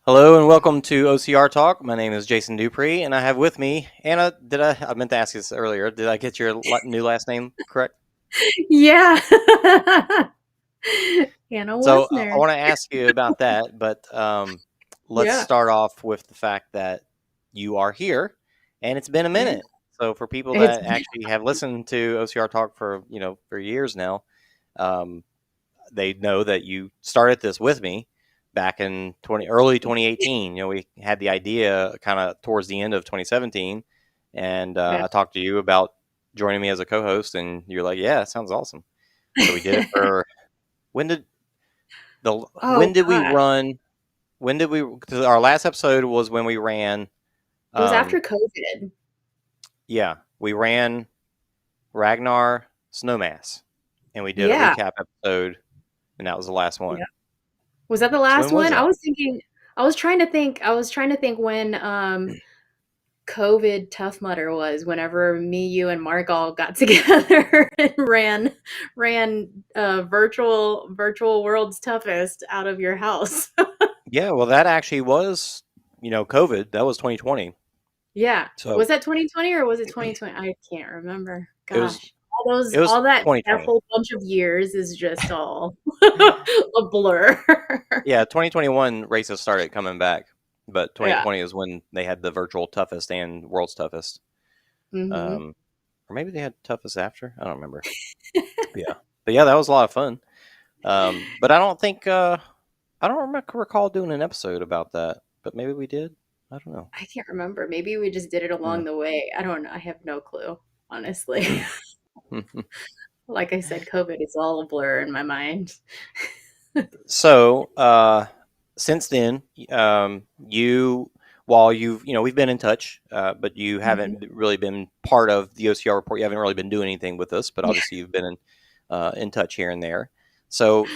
Hello and welcome to OCR Talk. My name is Jason Dupree, and I have with me Anna. I meant to ask you this earlier. Did I get your new last name correct? Yeah. Anna So I Wesner. want to ask you about that, but let's Yeah. start off with the fact that you are here, and it's been a Yeah. minute. So for people It's that actually have listened to OCR Talk for for years now, um, they know that you started this with me back in early 2018. We had the idea kind of towards the end of 2017, and yeah. I talked to you about joining me as a co-host, and you're like, "Yeah, that sounds awesome." So we did it for when did the Oh we God. run? When did we? 'Cause our last episode was when we ran. It was Um, after COVID. yeah, we ran Ragnar Snowmass, and we did a Yeah. recap episode, and that was the last Yeah. one. Was that the So last when was one? that? I was trying to think when COVID Tough Mudder was whenever me, you, and Mark all got together and ran virtual world's toughest out of your house. Yeah, well, that actually was, COVID. That was 2020. Yeah. So Was that 2020 or was it 2020? I can't remember. it was Gosh. All those it was all that 2020. whole bunch of years is just all a blur. Yeah, 2021 races started coming back, but Yeah. 2020 is when they had the virtual toughest and world's toughest. Mhm. Um, or maybe they had toughest after. I don't remember. Yeah, but yeah, that was a lot of fun. But I don't recall doing an episode about that. But maybe we did. I don't know. I can't remember. Maybe we just did it Yeah. along the way. I don't know. I have no clue, honestly. Like I said, COVID is all a blur in my mind. So, since then, while we've been in touch, but you Mhm. haven't really been part of the OCR report. You haven't really been doing anything with us, but Yeah. obviously you've been in touch here and there. So,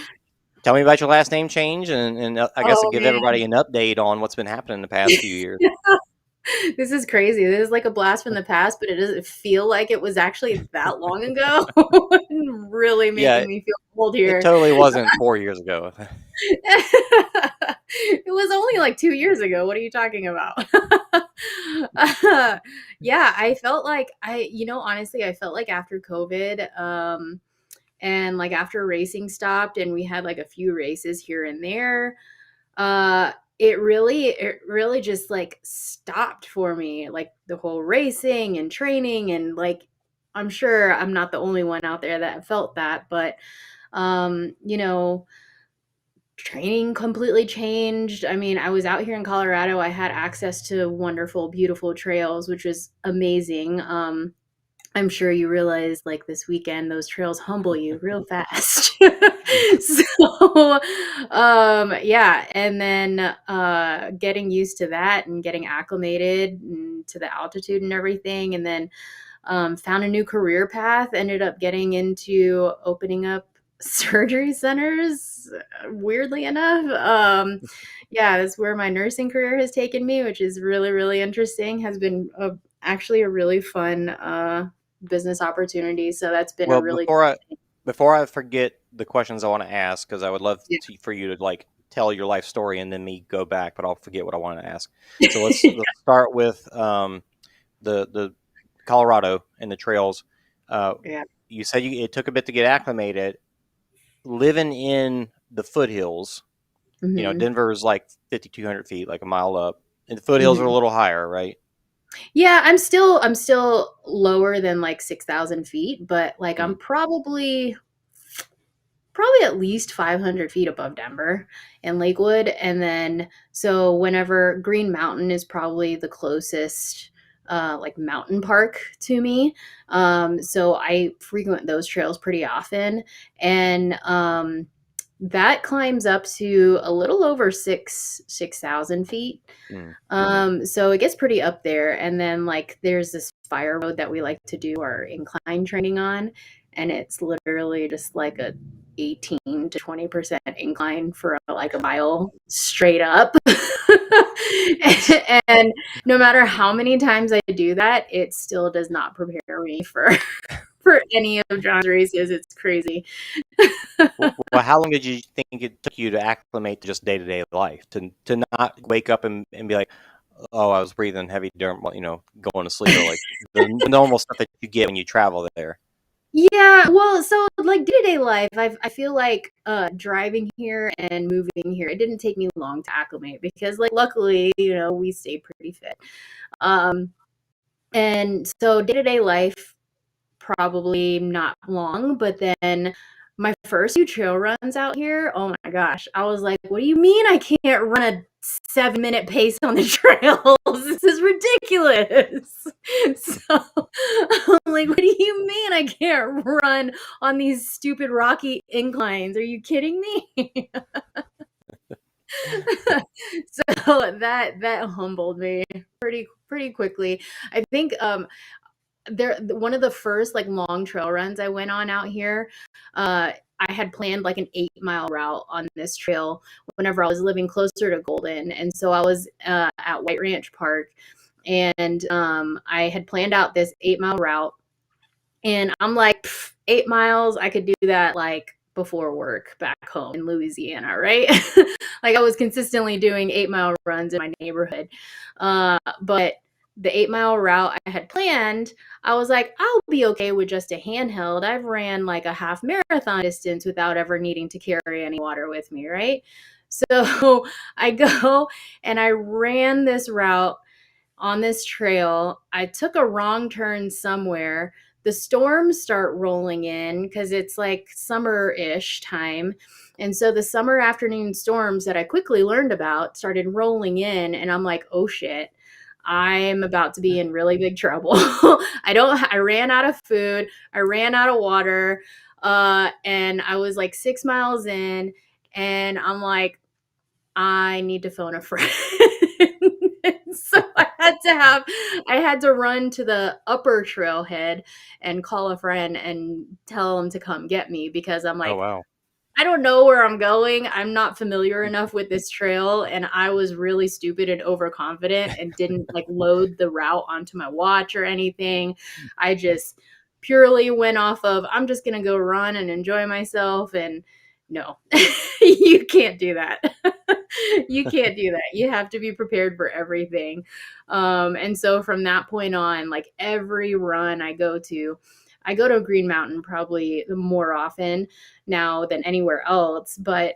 tell me about your last name change, and I guess Oh give man. everybody an update on what's been happening in the past few years. This is crazy. This is like a blast from the past, but it doesn't feel like it was actually that long ago. Really Yeah, making me feel old it here. totally wasn't 4 years ago. It was only like 2 years ago. What are you talking about? Yeah, I felt like honestly, I felt like after COVID, and like after racing stopped and we had like a few races here and there, it really just like stopped for me, like the whole racing and training and like I'm sure I'm not the only one out there that felt that, but um, you know, training completely changed. I mean, I was out here in Colorado. I had access to wonderful, beautiful trails, which was amazing. I'm sure you realize, like this weekend, those trails humble you real fast. So, yeah, and then getting used to that and getting acclimated to the altitude and everything, and then found a new career path. Ended up getting into opening up surgery centers. Weirdly enough, yeah, that's where my nursing career has taken me, which is really, really interesting. Has been actually a really fun business opportunity. So that's been a Well, really before I forget the questions I want to ask, because I would love yeah. for you to like tell your life story and then me go back, but I'll forget what I want to ask. So let's start with the Colorado and the trails. Uh, Yeah. you said it took a bit to get acclimated. Living in the foothills, Hmm. Denver is like 5,200 feet, like a mile up, and the foothills are a Hmm. little higher, right? Yeah, I'm still lower than like 6,000 feet, but like Mm. I'm probably at least 500 feet above Denver and Lakewood. And then, so whenever Green Mountain is probably the closest, like mountain park to me. So I frequent those trails pretty often. And, that climbs up to a little over 6,000 feet. Mm. So it gets pretty up there. And then like there's this fire road that we like to do our incline training on. And it's literally just like a 18 to 20% incline for like a mile straight up. And no matter how many times I do that, it still does not prepare me for for any of John's races. It's crazy. Well, how long did you think it took you to acclimate to just day-to-day life, to not wake up and be like, oh, I was breathing heavy during, going to sleep, or like the normal stuff that you get when you travel there? Yeah, well, so like day-to-day life, I feel like driving here and moving here, it didn't take me long to acclimate because like luckily, we stay pretty fit. Um and so day-to-day life probably not long, but then my first few trail runs out here, oh my gosh, I was like, what do you mean I can't run a 7-minute pace on the trails? This is ridiculous. So I'm like, what do you mean I can't run on these stupid rocky inclines? Are you kidding me? So that humbled me pretty quickly. I think there one of the first like long trail runs I went on out here, I had planned like an 8-mile route on this trail whenever I was living closer to Golden, and so I was at White Ranch Park, and I had planned out this 8-mile route, and I'm like, 8 miles, I could do that like before work back home in Louisiana, right? Like I was consistently doing 8-mile runs in my neighborhood. But the 8-mile route I had planned, I was like, I'll be okay with just a handheld. I've ran like a half marathon distance without ever needing to carry any water with me, right? So I go and I ran this route on this trail. I took a wrong turn somewhere. The storms start rolling in because it's like summer-ish time. And so the summer afternoon storms that I quickly learned about started rolling in, and I'm like, oh shit, I'm about to be in really big trouble. I ran out of food, I ran out of water, and I was like 6 miles in, and I'm like, I need to phone a friend. So I had to run to the upper trailhead and call a friend and tell him to come get me because I'm Oh, like, wow. I don't know where I'm going. I'm not familiar enough with this trail, and I was really stupid and overconfident and didn't like load the route onto my watch or anything. I just purely went off of I'm just going to go run and enjoy myself, and no. You can't do that. You can't do that. You have to be prepared for everything. And so from that point on, like every run I go to Green Mountain probably more often now than anywhere else. But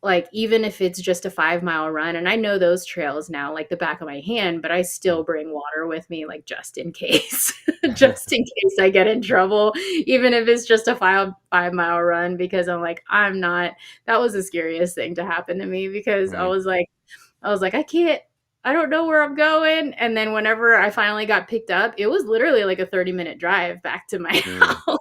like, even if it's just a 5-mile run, and I know those trails now like the back of my hand, but I still bring water with me, like just in case, just in case I get in trouble, even if it's just a 5-mile run, because I'm like, that was the scariest thing to happen to me because Right. I was like, I don't know where I'm going. And then whenever I finally got picked up, it was literally like a 30-minute drive back to my Mm. house.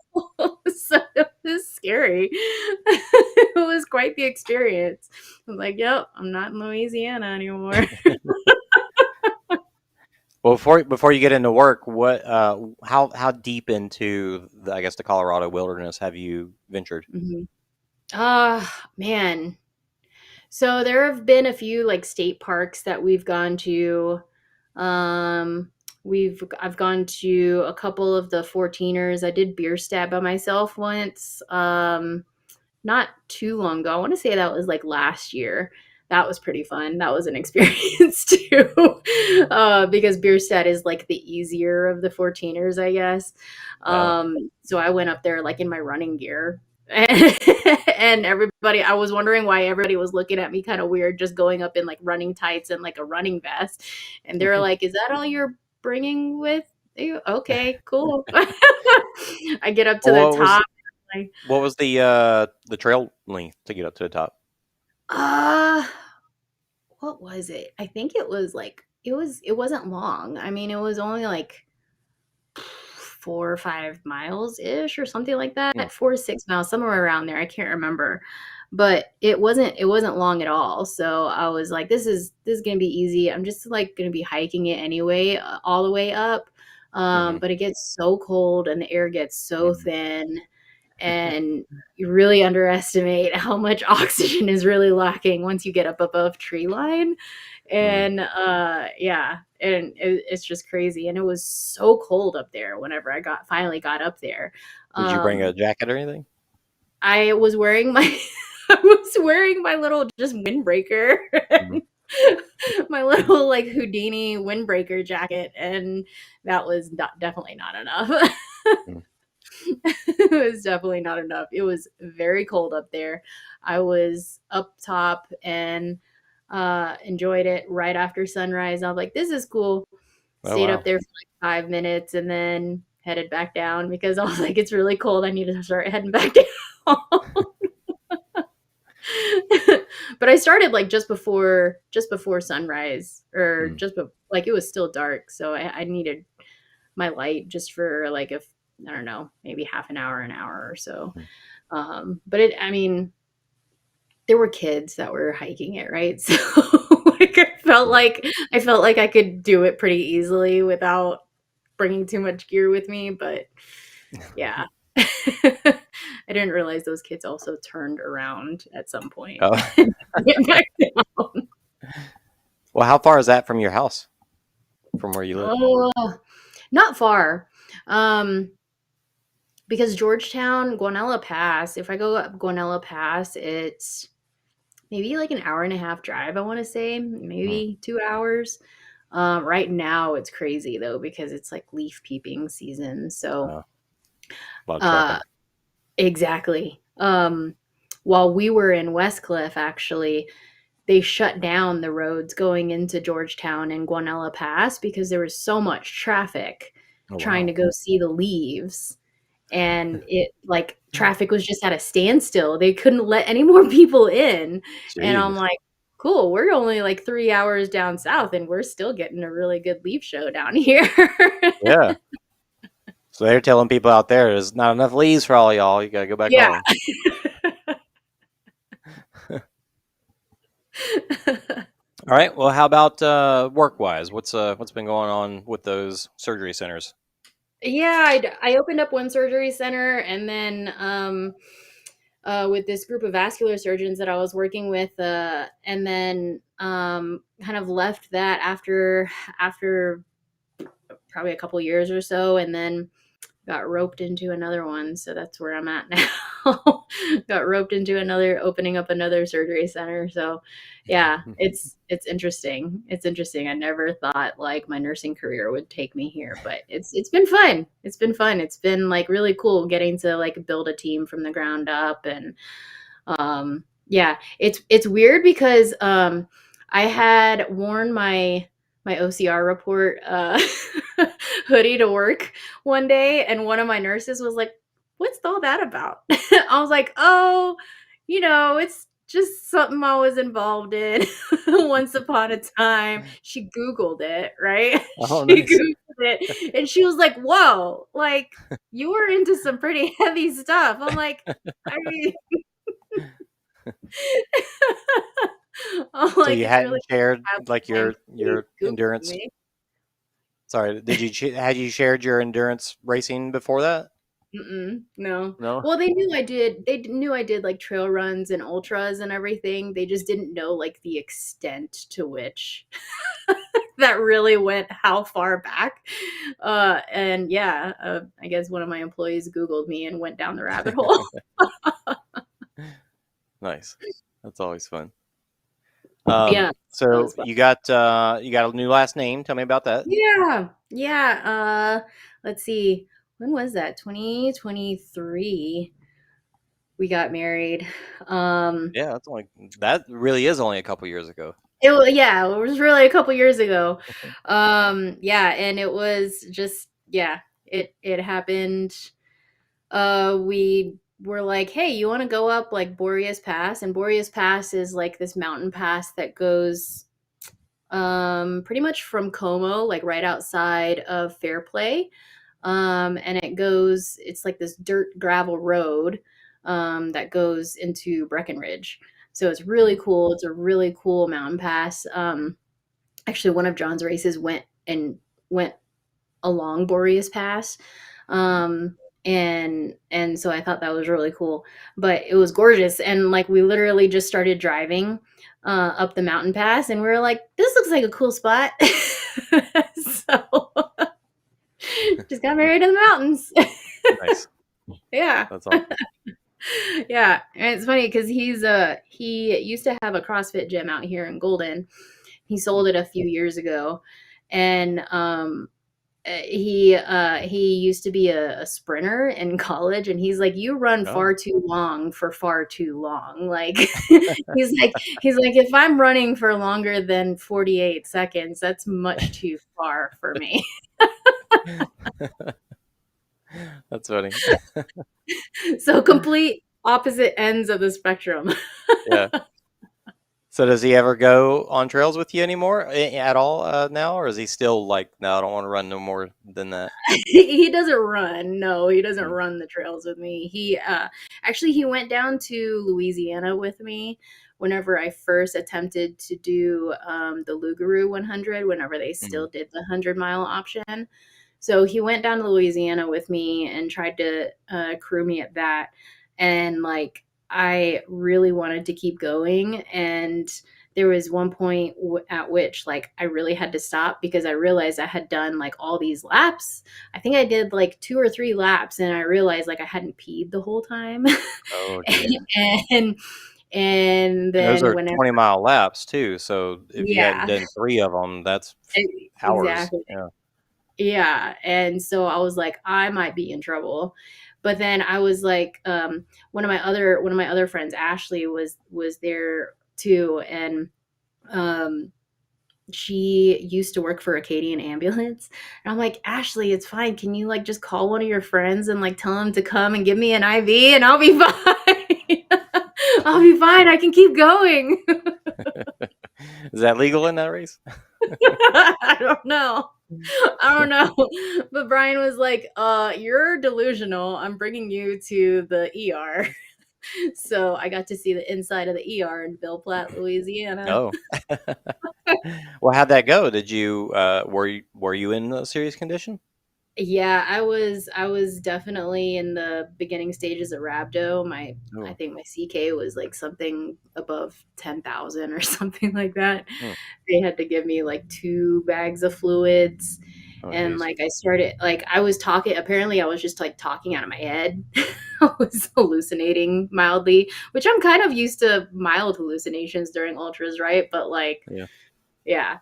So it was scary. It was quite the experience. I'm like, yep, I'm not in Louisiana anymore. Well, before you get into work, what how deep into I guess the Colorado wilderness have you ventured? Mhm. Man. So there have been a few like state parks that we've gone to. Um, I've gone to a couple of the 14ers. I did Bierstadt by myself once. Not too long ago. I want to say that was like last year. That was pretty fun. That was an experience too, because Bierstadt is like the easier of the 14ers, I guess. Oh. So I went up there like in my running gear. And everybody, I was wondering why everybody was looking at me kind of weird, just going up in like running tights and like a running vest. And they were like, "Is that all you're bringing with you? Okay, cool." I get up to Well, the what was top. Like, the trail length to get up to the top? uh, what was it? I think it was like it wasn't long. I mean, it was only like 4 or 5 miles ish or something like Hmm. that. 4 to 6 miles, somewhere around there. I can't remember. But it wasn't long at all. So I was like, this is gonna be easy. I'm just like gonna be hiking it anyway, all the way up. Hmm. But it gets so cold and the air gets so Hmm. thin. and you really underestimate how much oxygen is really lacking once you get up above tree line. Mm. And yeah, and it's just crazy. And it was so cold up there whenever I finally got up there. Did you bring a um jacket or anything? I was wearing my I was wearing my little just windbreaker, Mm. my little like Houdini windbreaker jacket, and that was definitely not enough. Mm. It was definitely not enough. It was very cold up there. I was up top and enjoyed it right after sunrise. I was like, this is cool. Oh Stayed up wow. there for like 5 minutes and then headed back down because I was like, it's really cold. I need to start heading back down. But I started like just before sunrise, or Mm. like it was still dark, so I needed my light just for like, if I don't know, maybe half an hour or so. Mm. But I mean, there were kids that were hiking it, right? So like Mm. I felt like I could do it pretty easily without bringing too much gear with me, but yeah. I didn't realize those kids also turned around at some point Oh. and went back down. Well, how far is that from your house? From where you live? Oh, not far. Um, because Georgetown, Guanella Pass, if I go up Guanella Pass, it's maybe like an hour and a half drive, I want to say, Mm. maybe 2 hours. Right now it's crazy though, because it's like leaf peeping season. So, A lot of uh, traffic. exactly. While we were in Westcliff, actually, they shut down the roads going into Georgetown and Guanella Pass because there was so much traffic Oh trying to wow. go see the leaves. And it like traffic was just at a standstill. They couldn't let any more people in. And I'm Jeez. like, cool, we're only like 3 hours down south and we're still getting a really good leaf show down here. Yeah. So they're telling people out there there's not enough leaves for all y'all. You gotta go back Yeah. home. All right. Well, how about work wise? What's been going on with those surgery centers? Yeah, I opened up one surgery center, and then with this group of vascular surgeons that I was working with, and then kind of left that after probably a couple years or so, and then got roped into another one. So that's where I'm at now. Got roped into another, opening up another surgery center. So yeah, it's interesting. It's interesting. I never thought like my nursing career would take me here, but it's been fun. It's been fun. It's been like really cool getting to like build a team from the ground up. And yeah, it's weird because I had worn my OCR report hoodie to work one day, and one of my nurses was like, "What's all that about?" I was like, "Oh, it's just something I was involved in once upon a time." She Googled it, right? Oh, She nice. Googled it, and she was like, "Whoa, like you were into some pretty heavy stuff." I'm like, I mean, I'm So like, you it's really hadn't shared have like my your Googling endurance. me. Sorry, had you shared your endurance racing before that? Mm-mm, no. No. Well, they knew I did. They knew I did like trail runs and ultras and everything. They just didn't know like the extent to which that really went how far back. And yeah, I guess one of my employees Googled me and went down the rabbit hole. Nice. That's always fun. Yeah, that So was fun. you got a new last name. Tell me about that. Yeah, yeah. Let's see. When was that? 2023. We got married. Yeah, that really is only a couple years ago. Yeah, it was really a couple years ago. Yeah, and it was just, yeah, it happened. We were like, hey, you want to go up like Boreas Pass? And Boreas Pass is like this mountain pass that goes pretty much from Como, like right outside of Fairplay. And it's like this dirt gravel road that goes into Breckenridge. So it's really Mm. cool. It's a really cool mountain pass. Actually, one of John's races went along Boreas Pass. and so I thought that was really cool. But it was gorgeous, and like we literally just started driving up the mountain pass, and we were like, "This looks like a cool spot." So just got married in the mountains. Nice. Yeah. That's awesome. Yeah, and it's funny because he used to have a CrossFit gym out here in Golden. He Mm. sold it a few years ago, and he used to be a sprinter in college, and he's like, "You run Oh, far too long for far too long." Like he's like, "If I'm running for longer than 48 seconds, that's much too far for me." that's funny. So complete opposite ends of the spectrum. Yeah. So does he ever go on trails with you anymore at all now, or is he still like, no, I don't want to run no more than that? He doesn't run. No, he doesn't Mm. run the trails with me. He actually he went down to Louisiana with me whenever I first attempted to do the Lugaroo 100. Whenever they Mm. still did the 100-mile option, so he went down to Louisiana with me and tried to crew me at that. And like I really wanted to keep going, and there was one point at which like I really had to stop because I realized I had done like all these laps. I think I did like 2 or 3 laps, and I realized like I hadn't peed the whole time. Oh, geez. and and And those then are whenever 20-mile laps too. So if you hadn't yeah, done three of them, that's hours. exactly. Yeah. Yeah, and so I was like, I might be in trouble. But then I was like, one of my other friends, Ashley, was there too, and um, she used to work for Acadian Ambulance. And I'm like, Ashley, it's fine. Can you like just call one of your friends and like tell them to come and give me an IV, and I'll be fine. I'll be fine. I can keep going. Is that legal in that race? I don't know. I don't know. But Brian was like, you're delusional. I'm bringing you to the ER." So I got to see the inside of the ER in Ville Platte, Louisiana. No. Well, how'd that go? Did you were you in a serious condition? Yeah, I was definitely in the beginning stages of rhabdo. I Oh, think my CK was like something above 10,000 or something like that. hmm. They had to give me like 2 bags of fluids, Oh, and geez. like I started like I was talking, apparently I was just like talking out of my head. I was hallucinating mildly, which I'm kind of used to mild hallucinations during ultras, right? But like Yeah. yeah.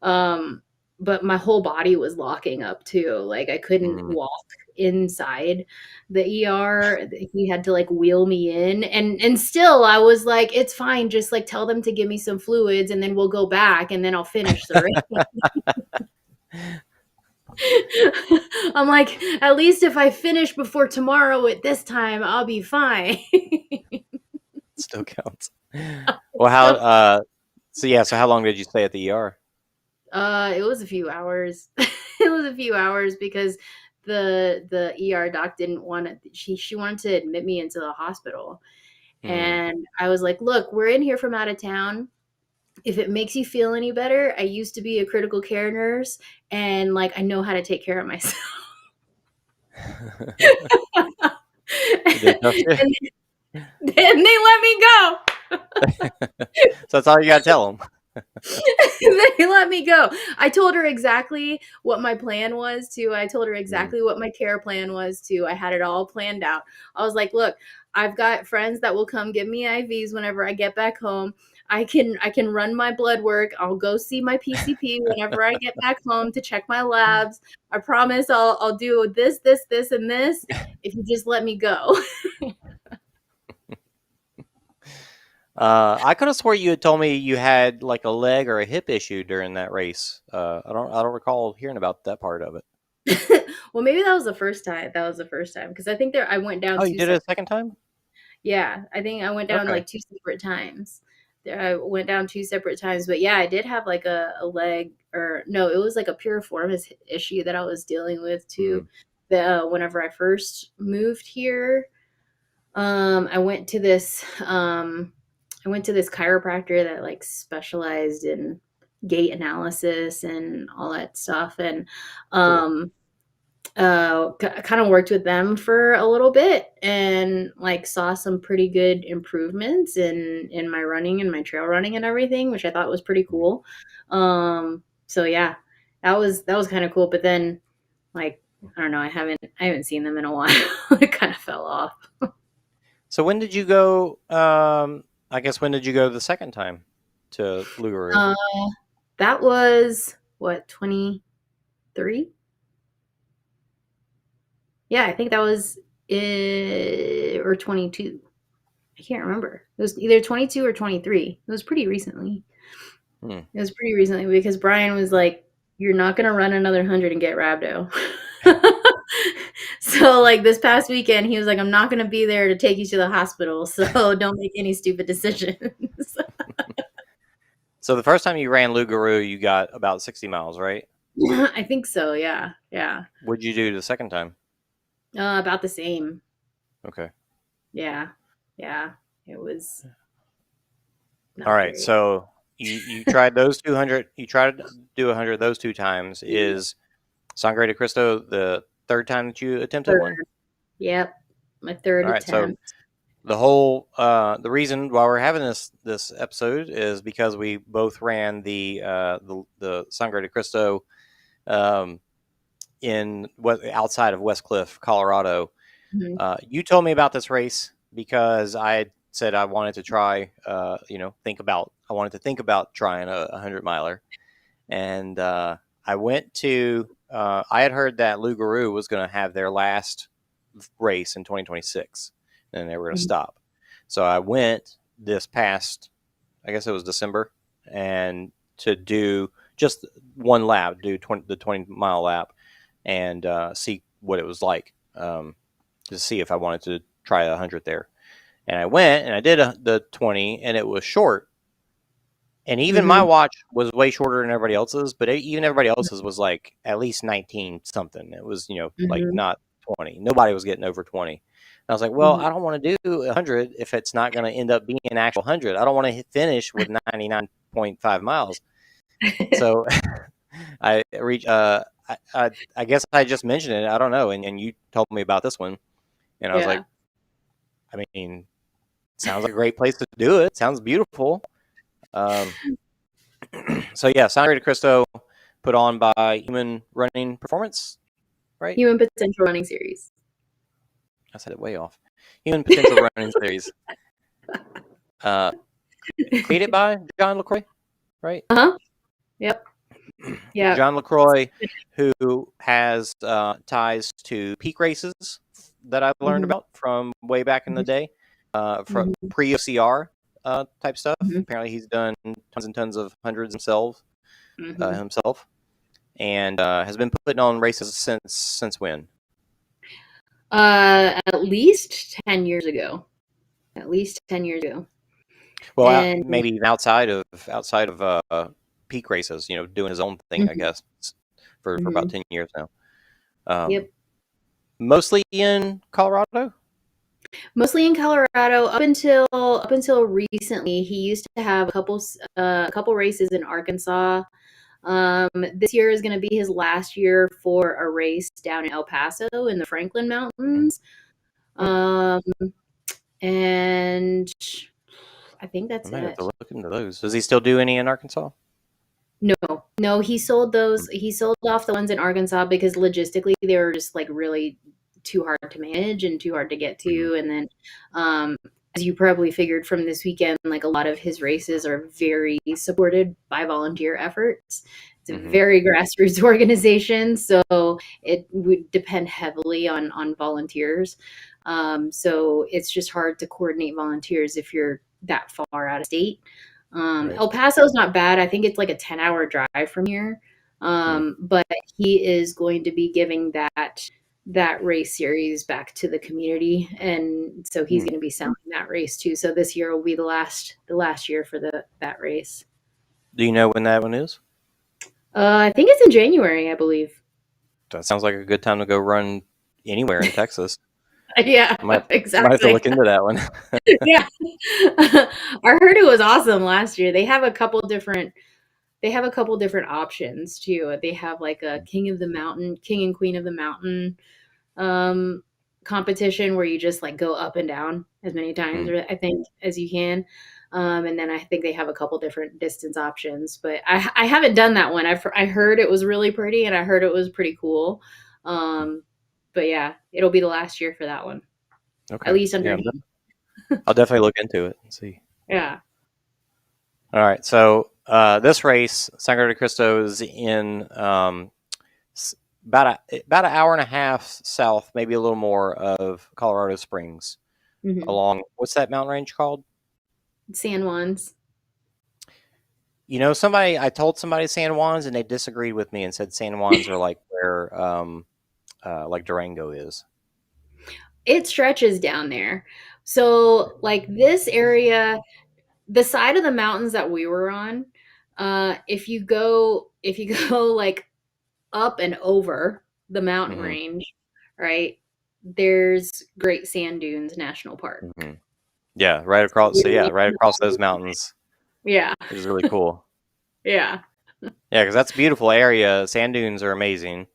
Um, but my whole body was locking up too. Like I couldn't Mm. walk inside the ER. He had to like wheel me in, and still I was like, it's fine, just like tell them to give me some fluids and then we'll go back and then I'll finish the race. I'm like, at least if I finish before tomorrow at this time, I'll be fine. Still counts. Well, how so yeah, so how long did you stay at the ER? It was a few hours. It was a few hours because the ER doc didn't want to. She wanted to admit me into the hospital, Mm. and I was like, "Look, we're in here from out of town. If it makes you feel any better, I used to be a critical care nurse, and like I know how to take care of myself." Did they trust you? And then they let me go. So that's all you gotta tell them. They let me go. I told her exactly what my plan was too. I told her Mm. exactly what my care plan was too. I had it all planned out. I was like, "Look, I've got friends that will come give me IVs whenever I get back home. I can run my blood work. I'll go see my PCP whenever I get back home to check my labs. I promise I'll do this, this, this, and this if you just let me go." I could have swore you had told me you had like a leg or a hip issue during that race. I don't recall hearing about that part of it. Well, maybe that was the first time. That was the first time because I think I went down Oh, you two did it a separate. second time? Yeah, I think I went down Okay. like 2 separate times. I went down 2 separate times, but yeah, I did have like a leg, or no, it was like a piriformis issue that I was dealing with too. Mm. Whenever I first moved here, um, I went to this um, I went to this chiropractor that like specialized in gait analysis and all that stuff, and Cool. um kind of worked with them for a little bit and like saw some pretty good improvements in my running and my trail running and everything, which I thought was pretty cool. So yeah, that was kind of cool. But then like I don't know, I haven't seen them in a while. It kind of fell off. So when did you go? I guess when did you go the second time to Lugaru? Uh, that was what, 23? Yeah, I think that was or 22. I can't remember. It was either 22 or 23. It was pretty recently. Hmm. It was pretty recently because Brian was like, "You're not gonna run another 100 and get rhabdo." So like this past weekend, he was like, "I'm not gonna be there to take you to the hospital, so don't make any stupid decisions." So the first time you ran Lugaru, you got about 60 miles, right? I think so. Yeah, yeah. What'd you do the second time? About the same. Okay. Yeah, yeah. It was All not right. great. So you tried those 200. You tried to do 100 those two times. Is Sangre de Cristo the third time that you attempted one? Third. Yep, my third All right. So attempt. the reason why we're having this episode is because we both ran the Sangre de Cristo um, in what outside of Westcliff, Colorado. Mhm. You told me about this race because I said I wanted to try. I wanted to think about trying a 100 miler, and I went to. I had heard that Lugaru was going to have their last race in 2026, and they were going to Mhm. stop. So I went this past, I guess it was December, and to do just one lap, do the 20-mile lap, and see what it was like, to see if I wanted to try 100 there. And I went and I did the 20, and it was short. And even my Mhm. watch was way shorter than everybody else's, but even everybody else's was like at least 19 something. It was, like Mhm. not 20. Nobody was getting over 20. And I was like, well, Mhm. I don't want to do 100 if it's not going to end up being an actual 100. I don't want to finish with 99.5 miles. So I reached, I guess I just mentioned it. I don't know. And you told me about this one. And I was like, Yeah. I mean, sounds like a great place to do it. Sounds beautiful. Um, so yeah, Sangre de Cristo, put on by Human Running Performance, right? Human Potential Running Series. I said it way off. Human Potential Running Series, uh, created by John LaCroix, right? Uh-huh. Yep. Yeah. John LaCroix, who has ties to peak races that I learned Mhm. about from way back in the Mhm. day, from Mhm. pre OCR type stuff. Mhm. Apparently, he's done tons and tons of hundreds Mhm. himself, and has been putting on races since when? At least 10 years ago. At least 10 years ago. Well, And maybe even outside of peak races, doing his own thing, I mhm. guess, for about Mhm. 10 years now. Um, Yep. Mostly in Colorado. Mostly in Colorado up until recently. He used to have a couple races in Arkansas. This year is going to be his last year for a race down in El Paso in the Franklin Mountains. Hmm. Um, and I think I that's might have to it. look into those. Does he still do any in Arkansas? No, no, he sold Hmm. those. He sold off the ones in Arkansas because logistically they were just like really too hard to manage and too hard to get Hmm. to. And then, as you probably figured from this weekend, like a lot of his races are very supported by volunteer efforts. It's a Hmm. very grassroots organization, so it would depend heavily on volunteers. So it's just hard to coordinate volunteers if you're that far out of state. Right. El Paso's not bad. I think it's like a 10-hour drive from here. Hmm. But he is going to be giving that race series back to the community, and so he's Hmm. going to be selling that race too. So this year will be the last year for that race. Do you know when that one is? I think it's in January, I believe. That sounds like a good time to go run anywhere in Texas. Yeah, I might have to exactly. look into that one. Yeah. I heard it was awesome last year. They have a couple different they have a couple different options too. They have like a King of the Mountain, King and Queen of the Mountain um, competition where you just like go up and down as many times, Mm. I think, as you can. And then I think they have a couple different distance options, but I haven't done that one. I heard it was really pretty, and I heard it was pretty cool. Um, but yeah, it'll be the last year for that one, at Okay. least Yeah, underneath. I'll definitely look into it and see. Yeah. All right. So this race, Sangre de Cristo, is in about an hour and a half south, maybe a little more, of Colorado Springs. Hmm. Along, what's that mountain range called? San Juan's. I told somebody San Juans, and they disagreed with me and said San Juans are like where like Durango is. It stretches down there. So like this area, the side of the mountains that we were on, if you go like up and over the mountain Hmm. range, right? There's Great Sand Dunes National Park. Hmm. Yeah, right across. So yeah, right across those mountains, Yeah. which is really cool. Yeah. Yeah, because that's a beautiful area. Sand dunes are amazing.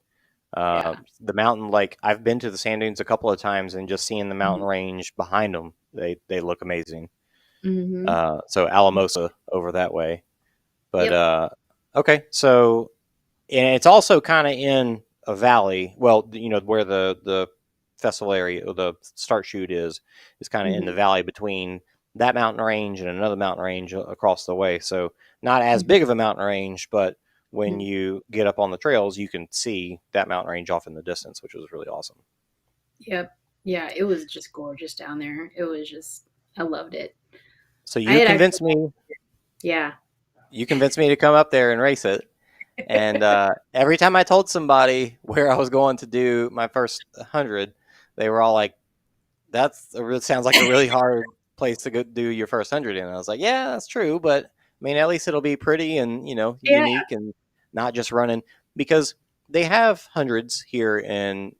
Yeah. The mountain, like I've been to the sand dunes a couple of times, and just seeing the mountain range behind them, they look amazing. Mm-hmm. So Alamosa over that way, but Yep. okay. So and it's also kind of in a valley. Well, where the festival area or the start chute is kind of in the Mm-hmm. valley between that mountain range and another mountain range across the way. So not as Mm-hmm. big of a mountain range, but when you get up on the trails, you can see that mountain range off in the distance, which was really awesome. Yep. Yeah, it was just gorgeous down there. It was just, I loved it. So I had actually, yeah. you convinced me to come up there and race it. And every time I told somebody where I was going to do my first 100, they were all like, sounds like a really hard place to go do your first 100 in. And I was like, yeah, that's true. But I mean, at least it'll be pretty and, Yeah. unique and not just running, because they have hundreds here in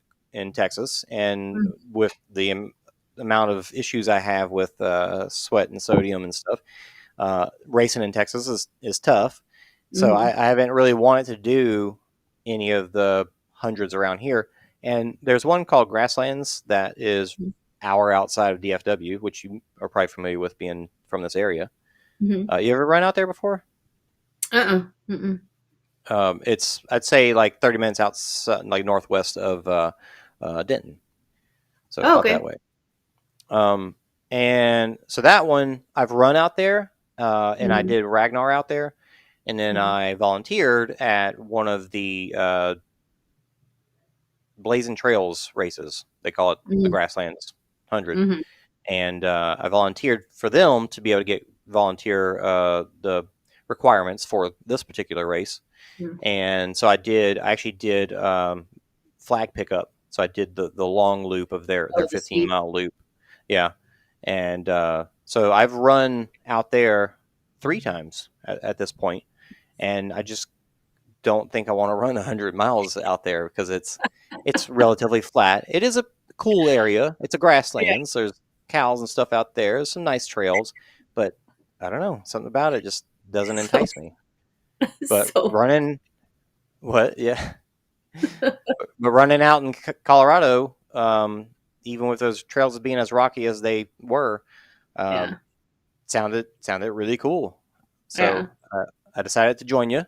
Texas. And with the amount of issues I have with sweat and sodium and stuff, racing in Texas is tough. So Mm-hmm. I haven't really wanted to do any of the hundreds around here. And there's one called Grasslands that is hour outside of DFW, which you are probably familiar with being from this area. Mm-hmm. You ever run out there before? Uh-uh. Mm-mm. It's, I'd say, like 30 minutes outside, like northwest of Denton. So Oh, out okay. that way. And so that one I've run out there, and I Mm-hmm. did Ragnar out there, and then Mm-hmm. I volunteered at one of the Blazing Trails races. They call it the Grasslands 100, Mm-hmm. and I volunteered for them to be able to get volunteer the requirements for this particular race. Mm-hmm. And so I actually did flag pickup. So I did the long loop of their Oh, the 15 sweep. mile loop. Yeah. And so I've run out there 3 times at this point, and I just don't think I want to run 100 miles out there because it's relatively flat. It is a cool area. It's a Yeah. grasslands. There's cows and stuff out there. There's some nice trails, but I don't know, something about it just doesn't So, entice me. But so running, what? Yeah, but running out in Colorado, even with those trails being as rocky as they were, yeah. um, sounded really cool. Yeah. So I decided to join you,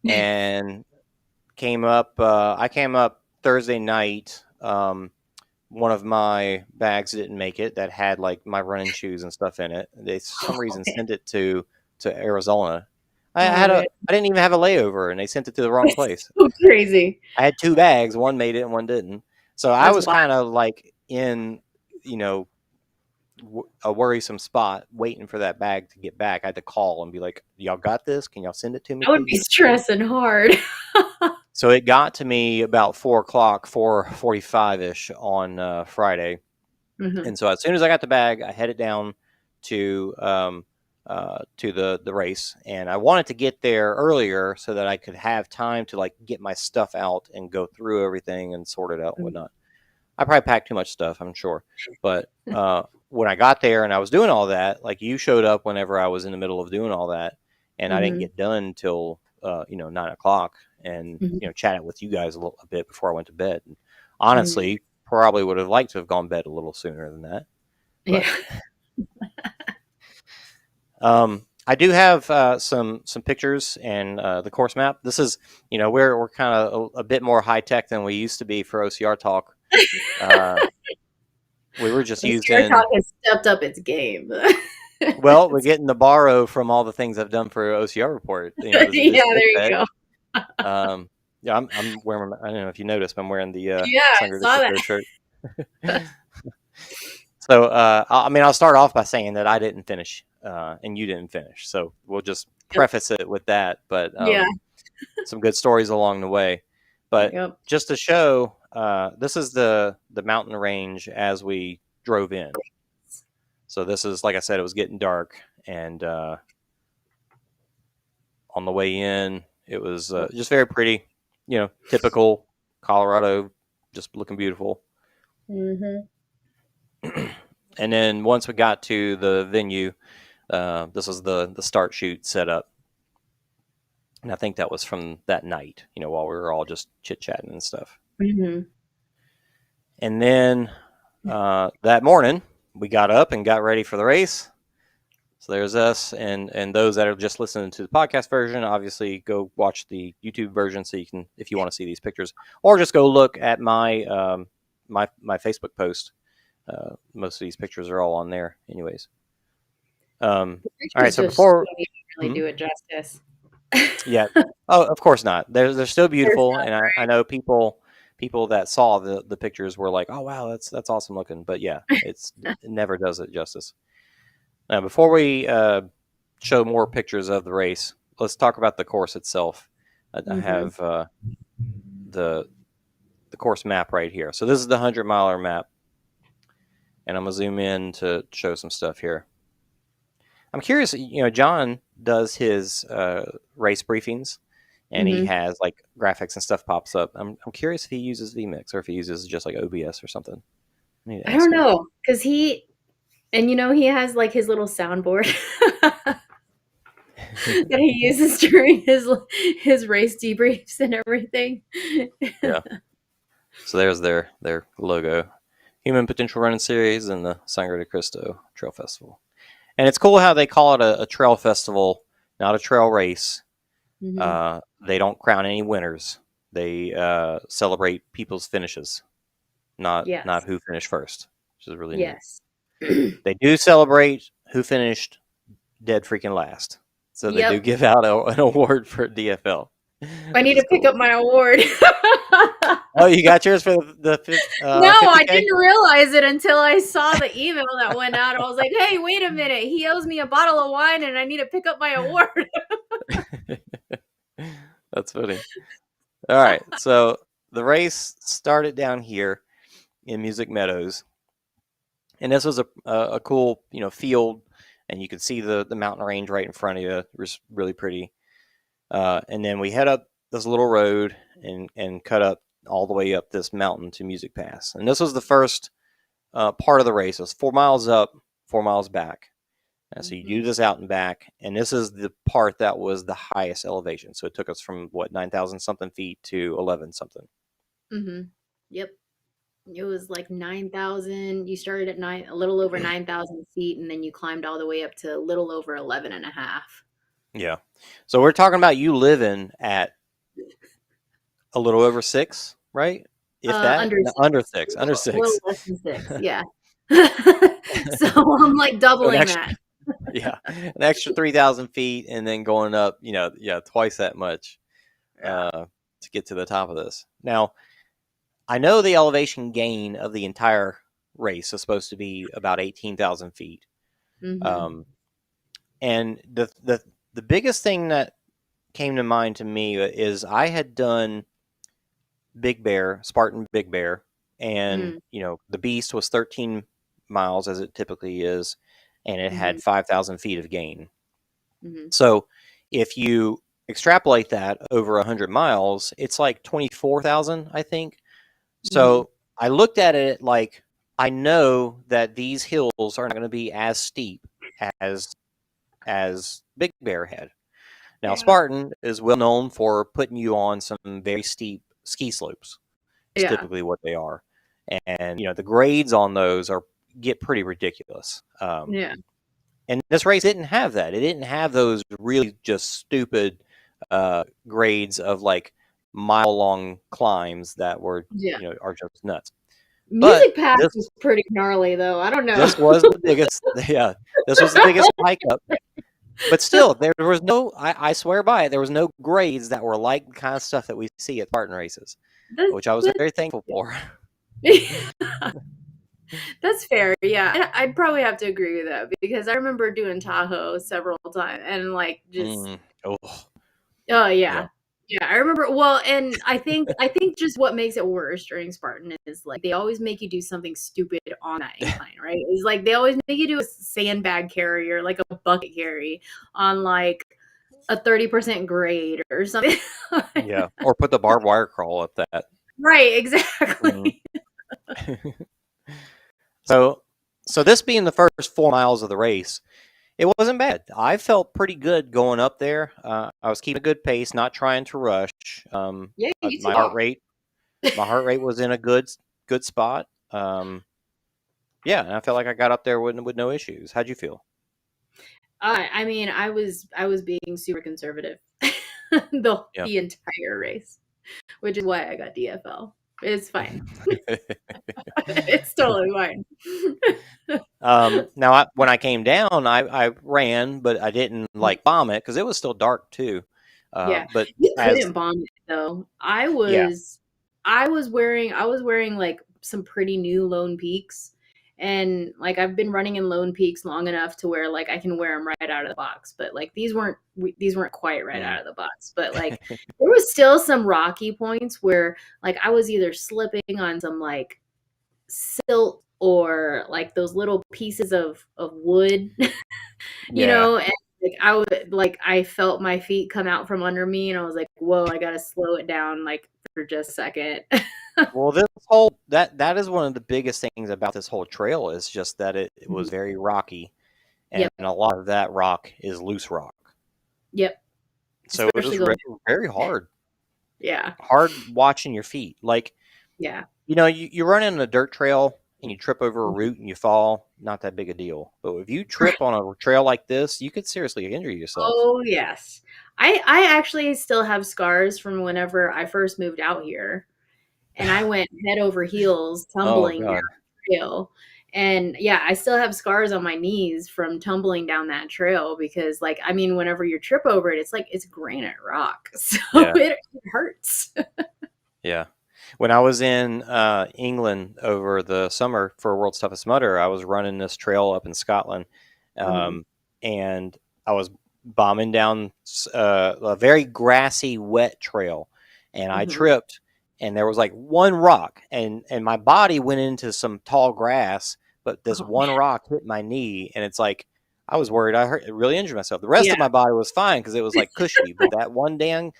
and I came up Thursday night. One of my bags didn't make it that had like my running shoes and stuff in it. They for some Oh, reason man. sent it to Arizona. Oh, man. I didn't even have a layover, and they sent it to the wrong That's place. so crazy. I had 2 bags. One made it and one didn't. So I That's was wild. kind of like in, you know, a worrisome spot waiting for that bag to get back. I had to call and be like, y'all got this? Can y'all send it to me, I would be please? stressing hard. So it got to me about 4 o'clock, 4:45 ish on Friday. Mhm. And so as soon as I got the bag, I headed down to the race, and I wanted to get there earlier so that I could have time to like get my stuff out and go through everything and sort it out and Mhm. whatnot. I probably packed too much stuff, I'm sure, but when I got there and I was doing all that, like you showed up whenever I was in the middle of doing all that, and I didn't Mhm. get done till 9 o'clock, and Mhm. chatted with you guys a bit before I went to bed. And honestly, probably would have liked to have gone to bed a little sooner than that, but Yeah. I do have some pictures and the course map. This is we're kind of a bit more high tech than we used to be for OCR Talk. We were just OCR Talk using. has stepped up its game. Well, we're getting to borrow from all the things I've done for OCR Report. This Yeah, book there you bag. go. Yeah, I'm wearing. I don't know if you noticed, but I'm wearing the Yeah, I Sangre de saw Cristo shirt. So, I'll start off by saying that I didn't finish, and you didn't finish. So we'll just Yep. preface it with that. But Yeah. some good stories along the way. But Yep. just to show, this is the mountain range as we drove in. So this is, like I said, it was getting dark, and on the way in, it was just very pretty. Typical Colorado, just looking beautiful. Mhm. And then once we got to the venue, this was the start shoot set up. And I think that was from that night, while we were all just chit chatting and stuff. Mhm. And then that morning, we got up and got ready for the race. So there's us, and those that are just listening to the podcast version, obviously go watch the YouTube version so you can, if you want to see these pictures, or just go look at my my Facebook post. Most of these pictures are all on there, anyways. All right, Pictures so just before, don't even really mhm, do it justice. yeah, oh, of course not. They're still They're beautiful, stuff, and I right? know people that saw the pictures were like, oh wow, that's awesome looking. But yeah, it never does it justice. Now, before we show more pictures of the race, let's talk about the course itself. I Mhm. have the course map right here. So this is the 100-miler map, and I'm gonna zoom in to show some stuff here. I'm curious. John does his race briefings, and he Mhm. has like graphics and stuff pops up. I'm curious if he uses VMix or if he uses just like OBS or something. I need to I don't ask him. know, 'cause he has, like, his little soundboard that he uses during his race debriefs and everything. Yeah. So there's their logo, Human Potential Running Series, and the Sangre de Cristo Trail Festival. And it's cool how they call it a trail festival, not a trail race. Mhm. They don't crown any winners. They celebrate people's finishes, not Yes. who finished first, which is really neat. Yes. They do celebrate who finished dead freaking last. So they do Yep. give out an award for DFL, I which need is to pick cool. up my award. Oh, you got yours for the No, I 50K? didn't realize it until I saw the email that went out. I was like, "Hey, wait a minute. He owes me a bottle of wine and I need to pick up my award." That's funny. All right, so the race started down here in Music Meadows, and this was a cool field, and you could see the mountain range right in front of you. It was really pretty. And then we head up this little road and cut up all the way up this mountain to Music Pass. And this was the first part of the race. It was 4 miles up, 4 miles back. So you do Mhm. this out and back, and this is the part that was the highest elevation. So it took us from 9,000 something feet to 11 something. Mhm. Yep. It was like 9,000. You started at a little over 9,000 feet, and then you climbed all the way up to a little over 11 and a half. Yeah. So we're talking about you living at a little over 6, right? If that, Under no, under six, 6, under a little 6. less than six. Yeah. So I'm like So an doubling extra, that. yeah, an extra 3,000 feet, and then going up, yeah, twice that much Yeah. to get to the top of this. Now, I know the elevation gain of the entire race is supposed to be about 18,000 feet. Mhm. Um, and the biggest thing that came to mind to me is I had done Big Bear, Spartan Big Bear, and Mm. the Beast was 13 miles as it typically is, and it had Mhm. 5,000 feet of gain. Mhm. So if you extrapolate that over 100 miles, it's like 24,000, I think. Mhm. So I looked at it like I know that these hills are not going to be as steep as Big Bear had. Now, Yeah. Spartan is well known for putting you on some very steep ski slopes. Is Yeah. typically what they are, and the grades on those are get pretty ridiculous. Yeah. And this race didn't have that. It didn't have those really just stupid grades of like mile long climbs that were Yeah. are just nuts. But Music Pass this was pretty gnarly though. I don't know. this was the biggest. Yeah, this was the biggest hike up. But still, there was no. I swear by it. There was no grades that were like the kind of stuff that we see at Spartan races, That's which I was very thankful for. That's fair. Yeah. I'd probably have to agree with that because I remember doing Tahoe several times and like just Oh, oh yeah, yeah. Yeah, I remember well, and I think just what makes it worse during Spartan is like they always make you do something stupid on that incline, right? It's like they always make you do a sandbag carry or like a bucket carry on like a 30% grade or something. yeah. Or put the barbed wire crawl up that. Right, Mhm. exactly. So, this being the first 4 miles of the race, it wasn't bad. I felt pretty good going up there. I was keeping a good pace, not trying to rush. Yeah, you My heart talk. rate, was in a good spot. Yeah, and I felt like I got up there with no issues. How'd you feel? I mean, I was being super conservative Yeah. the entire race, which is why I got DFL. It's fine. It's totally fine. Now, when I came down, I ran, but I didn't like bomb it because it was still dark too. Yeah, But you as couldn't bomb it though. I yeah, was I was wearing like some pretty new Lone Peaks, and like I've been running in Lone Peaks long enough to where like I can wear them right out of the box. But like these weren't quite right mm, out of the box. But like there was still some rocky points where like I was either slipping on some like silt or like those little pieces of wood, yeah. and like I felt my feet come out from under me and I was like, whoa, I gotta slow it down like for just a second. Well, this whole that is one of the biggest things about this whole trail is just that it Mhm. was very rocky, and Yep. a lot of that rock is loose rock. Yep. So it Especially was going very hard. yeah. Hard watching your feet. Like, Yeah. you run in a dirt trail and you trip over a root and you fall, not that big a deal. But if you trip on a trail like this, you could seriously injure yourself. Oh yes. I actually still have scars from whenever I first moved out here. And I went head over heels Oh tumbling down God. the trail. And yeah, I still have scars on my knees from tumbling down that trail because, like, I mean, whenever you trip over it, it's like it's granite rock. So Yeah. it hurts. Yeah. When I was in England over the summer for World's Toughest Mudder, I was running this trail up in Scotland, Mhm. and I was bombing down a very grassy, wet trail, and I Mhm. tripped, and there was like one rock, and my body went into some tall grass, but this Oh, one man. rock hit my knee, and it's like I was worried I really injured myself. The rest Yeah. of my body was fine because it was like cushy, but that one dang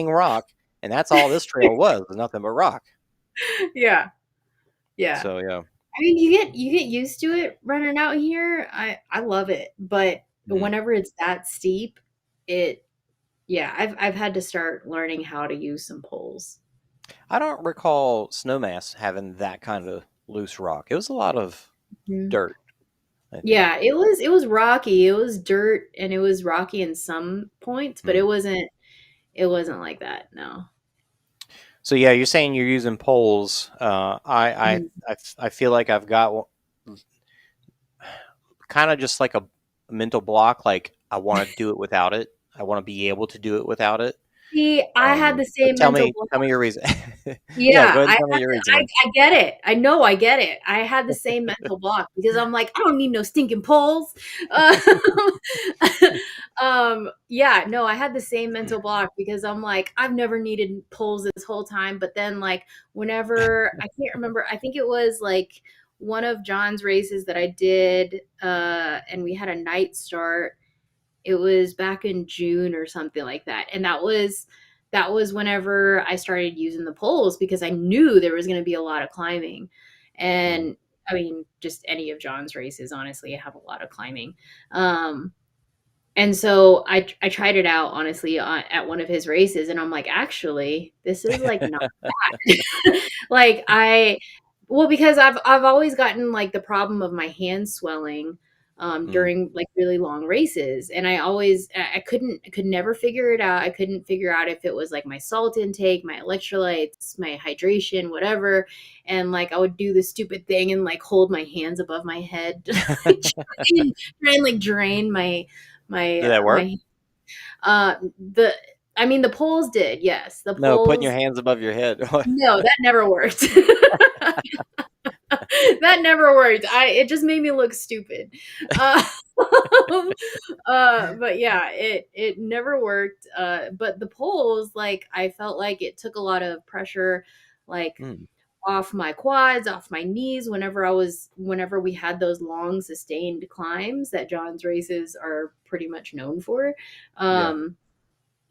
rock, and that's all this trail was nothing but rock. Yeah. Yeah. So yeah. I mean, you get used to it running out here. I love it, but Mhm. whenever it's that steep, it yeah, I've had to start learning how to use some poles. I don't recall Snowmass having that kind of loose rock. It was a lot of Mhm. dirt, I think. Yeah, it was rocky. It was dirt and it was rocky in some points, but it Mm. wasn't it wasn't like that. No. So yeah, you're saying you're using poles. Mhm. I feel like I've got kind of just like a mental block. Like I want to do it without it. I want to be able to do it without it. See, I had the But same mental block. tell me your reason. Yeah, Yeah, go ahead I and had tell me your the I reasoning. I get it. I know I get it. I had the same mental block because I'm like, "I don't need no stinking poles." Um, yeah, no, I had the same mental block because I'm like, "I've never needed poles this whole time," but then, like, whenever I can't remember, I think it was, like, one of John's races that I did, and we had a night start. It was back in June or something like that, and that was whenever I started using the poles because I knew there was going to be a lot of climbing. Mm. And I mean, just any of John's races, honestly, have a lot of climbing. Um, And so I tried it out honestly at one of his races, and I'm like, actually, this is like not bad. Like well, because I've always gotten like the problem of my hands swelling Mm. during like really long races, and I could never figure it out. I couldn't figure out if it was like my salt intake, my electrolytes, my hydration, whatever. And like I would do the stupid thing and like hold my hands above my head, try and like drain Did that work? my the I mean the polls did, yes. The No, putting your polls, hands above your head. no, that never worked. That never worked. It just made me look stupid. Uh, but yeah, it never worked. But the polls, like I felt like it took a lot of pressure, like Mm. off my quads, off my knees whenever we had those long sustained climbs that John's races are pretty much known for. Yeah. Um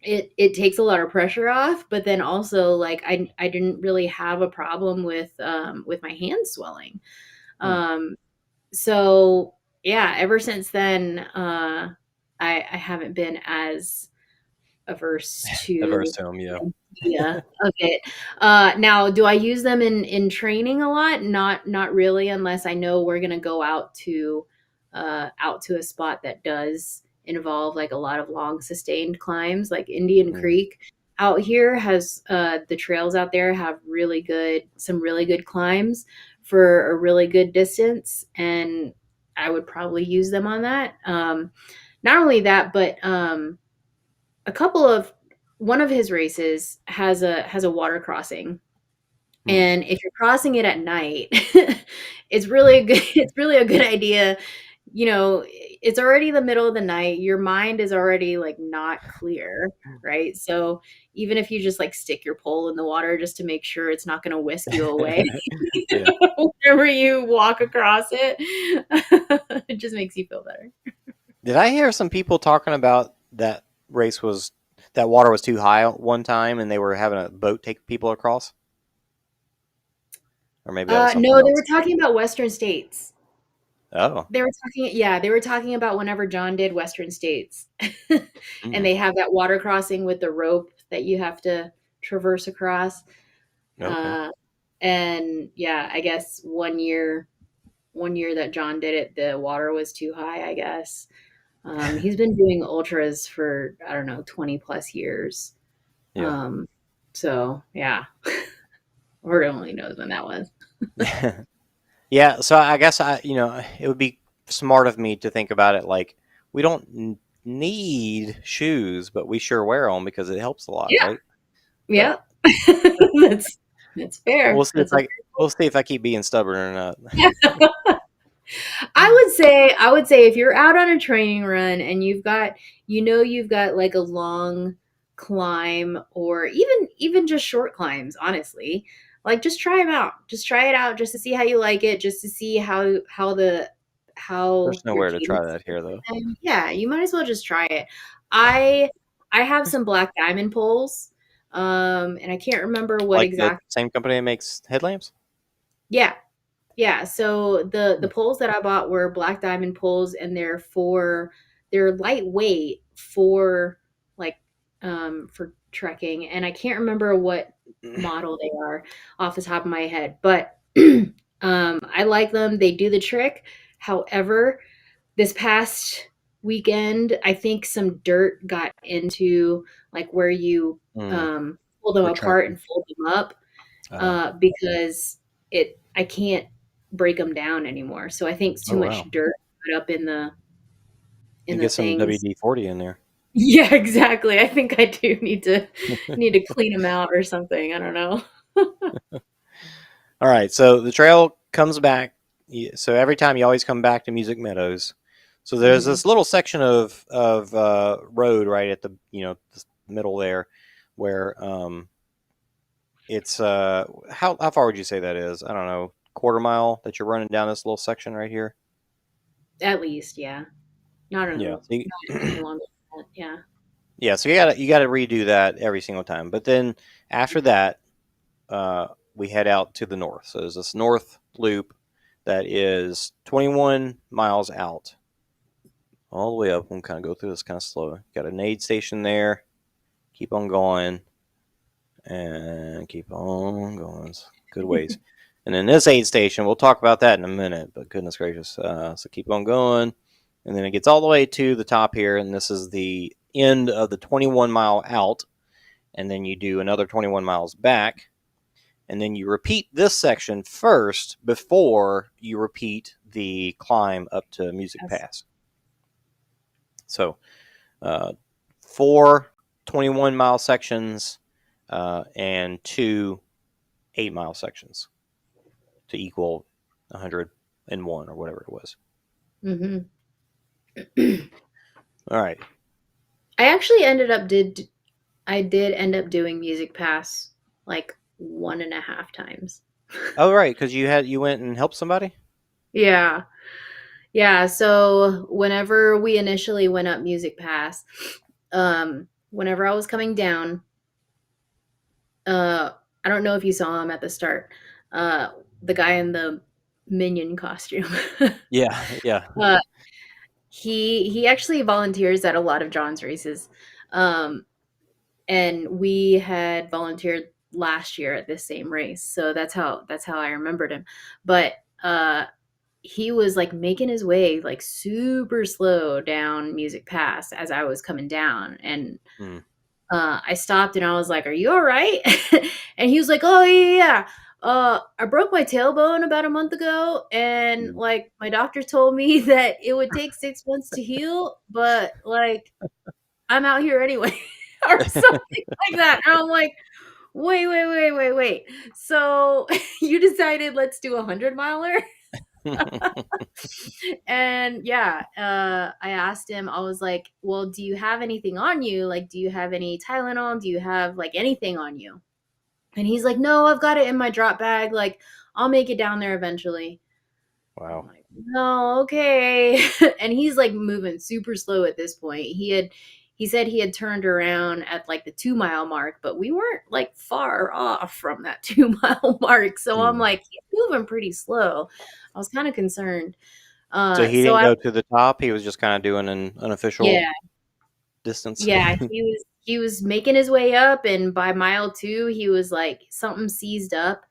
it takes a lot of pressure off, but then also like I didn't really have a problem with my hands swelling. Mm. Um so yeah, ever since then I haven't been as averse Averse to to them, yeah. the idea of it. Now, do I use them in training a lot? Not really, unless I know we're gonna go out to a spot that does involve like a lot of long sustained climbs, like Indian Mm. Creek out here has the trails out there have some really good climbs for a really good distance, and I would probably use them on that. Not only that, but a couple of one of his races has a water crossing, Mm. and if you're crossing it at night, it's really a good idea. You know, it's already the middle of the night, your mind is already like not clear, right? So even if you just like stick your pole in the water just to make sure it's not going to whisk you away Yeah. whenever you walk across it, it just makes you feel better. Did I hear some people talking about that water was too high one time and they were having a boat take people across? Or maybe that was something No, they were else. talking about Western states. Oh. They were talking about whenever John did Western States. And Mm. they have that water crossing with the rope that you have to traverse across. Okay. Uh, and yeah, I guess one year that John did it, the water was too high, I guess. He's been doing ultras for, I don't know, 20 plus years. Yeah. Um, so yeah, Lord only knows when that was. Yeah, so I guess it would be smart of me to think about it like we don't need shoes, but we sure wear them because it helps a lot, Yeah. right? But Yeah. that's, that's we'll fair. see if That's a we'll see if I keep being stubborn or not. I would say if you're out on a training run and you've got like a long climb or even just short climbs, honestly, like just try them out. Just try it out just to see how you like it, just to see how There's your nowhere to try cadence that is. here, though. And yeah, you might as well just try it. I I have some black diamond poles. And I can't remember what Like the exact. same company that makes headlamps. Yeah, yeah, so the Hmm. poles that I bought were black diamond poles, and they're lightweight for like for trekking, and I can't remember what model they are off the top of my head, but I like them. They do the trick. However, this past weekend, I think some dirt got into like where you Mm, pull them for apart tracking. and fold them up Uh, because it I can't break them down anymore. So I think it's oh too wow, much dirt put up you in the get some things. WD-40 in there. Yeah, exactly. I think I do need to clean them out or something. I don't know. All right, so the trail comes back. So every time you always come back to Music Meadows. So there's Mhm. this little section of road right at the middle there, where it's how far would you say that is? I don't know, quarter mile that you're running down this little section right here. At least, yeah. Not Yeah. a So not any longer than that. Yeah. yeah. So you gotta redo that every single time. But then after that, we head out to the north. So there's this north loop that is 21 miles out. all the way up. We'll kind of go through this kind of slow. Got an aid station there. Keep on going. And keep on going. Good ways. And then this aid station, we'll talk about that in a minute, but goodness gracious. So keep on going. And then it gets all the way to the top here, and this is the end of the 21 mile out. And then you do another 21 miles back. And then you repeat this section first before you repeat the climb up to Music Pass. So 4 21-mile sections and 2 8-mile sections to equal 101 or whatever it was. All right. I actually did end up doing Music Pass like 1.5 times. Oh, right, because you went and helped somebody? Yeah. So whenever we initially went up Music Pass, whenever I was coming down, I don't know if you saw him at the start, the guy in the minion costume. Yeah. He actually volunteers at a lot of John's races, and we had volunteered last year at this same race, so that's how I remembered him. But he was like making his way like super slow down Music Pass as I was coming down, and I stopped and I was like, "Are you all right?" And he was like, "Oh yeah. I broke my tailbone about a month ago, and like my doctor told me that it would take 6 months to heal, but like I'm out here anyway," or something like that. And I'm like, wait. So you decided let's do 100-miler? And yeah, I asked him, I was like, well, do you have anything on you? Like, do you have any Tylenol? Do you have like anything on you? And he's like, no, I've got it in my drop bag. Like, I'll make it down there eventually. Wow. I'm like, no, okay. And he's like moving super slow at this point. He said he had turned around at like the 2-mile mark, but we weren't like far off from that 2-mile mark. So I'm like, he's moving pretty slow. I was kind of concerned. So he didn't go to the top. He was just kind of doing an unofficial distance. Yeah, he was making his way up, and by mile 2, he was like something seized up,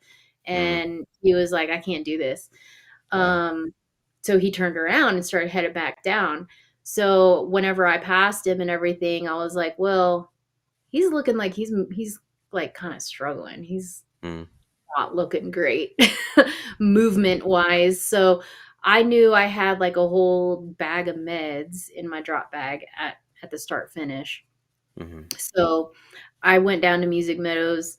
and he was like, I can't do this. So he turned around and started headed back down. So whenever I passed him and everything, I was like, well, he's looking like he's like kind of struggling. He's not looking great movement wise. So I knew I had like a whole bag of meds in my drop bag at the start finish. So I went down to Music Meadows,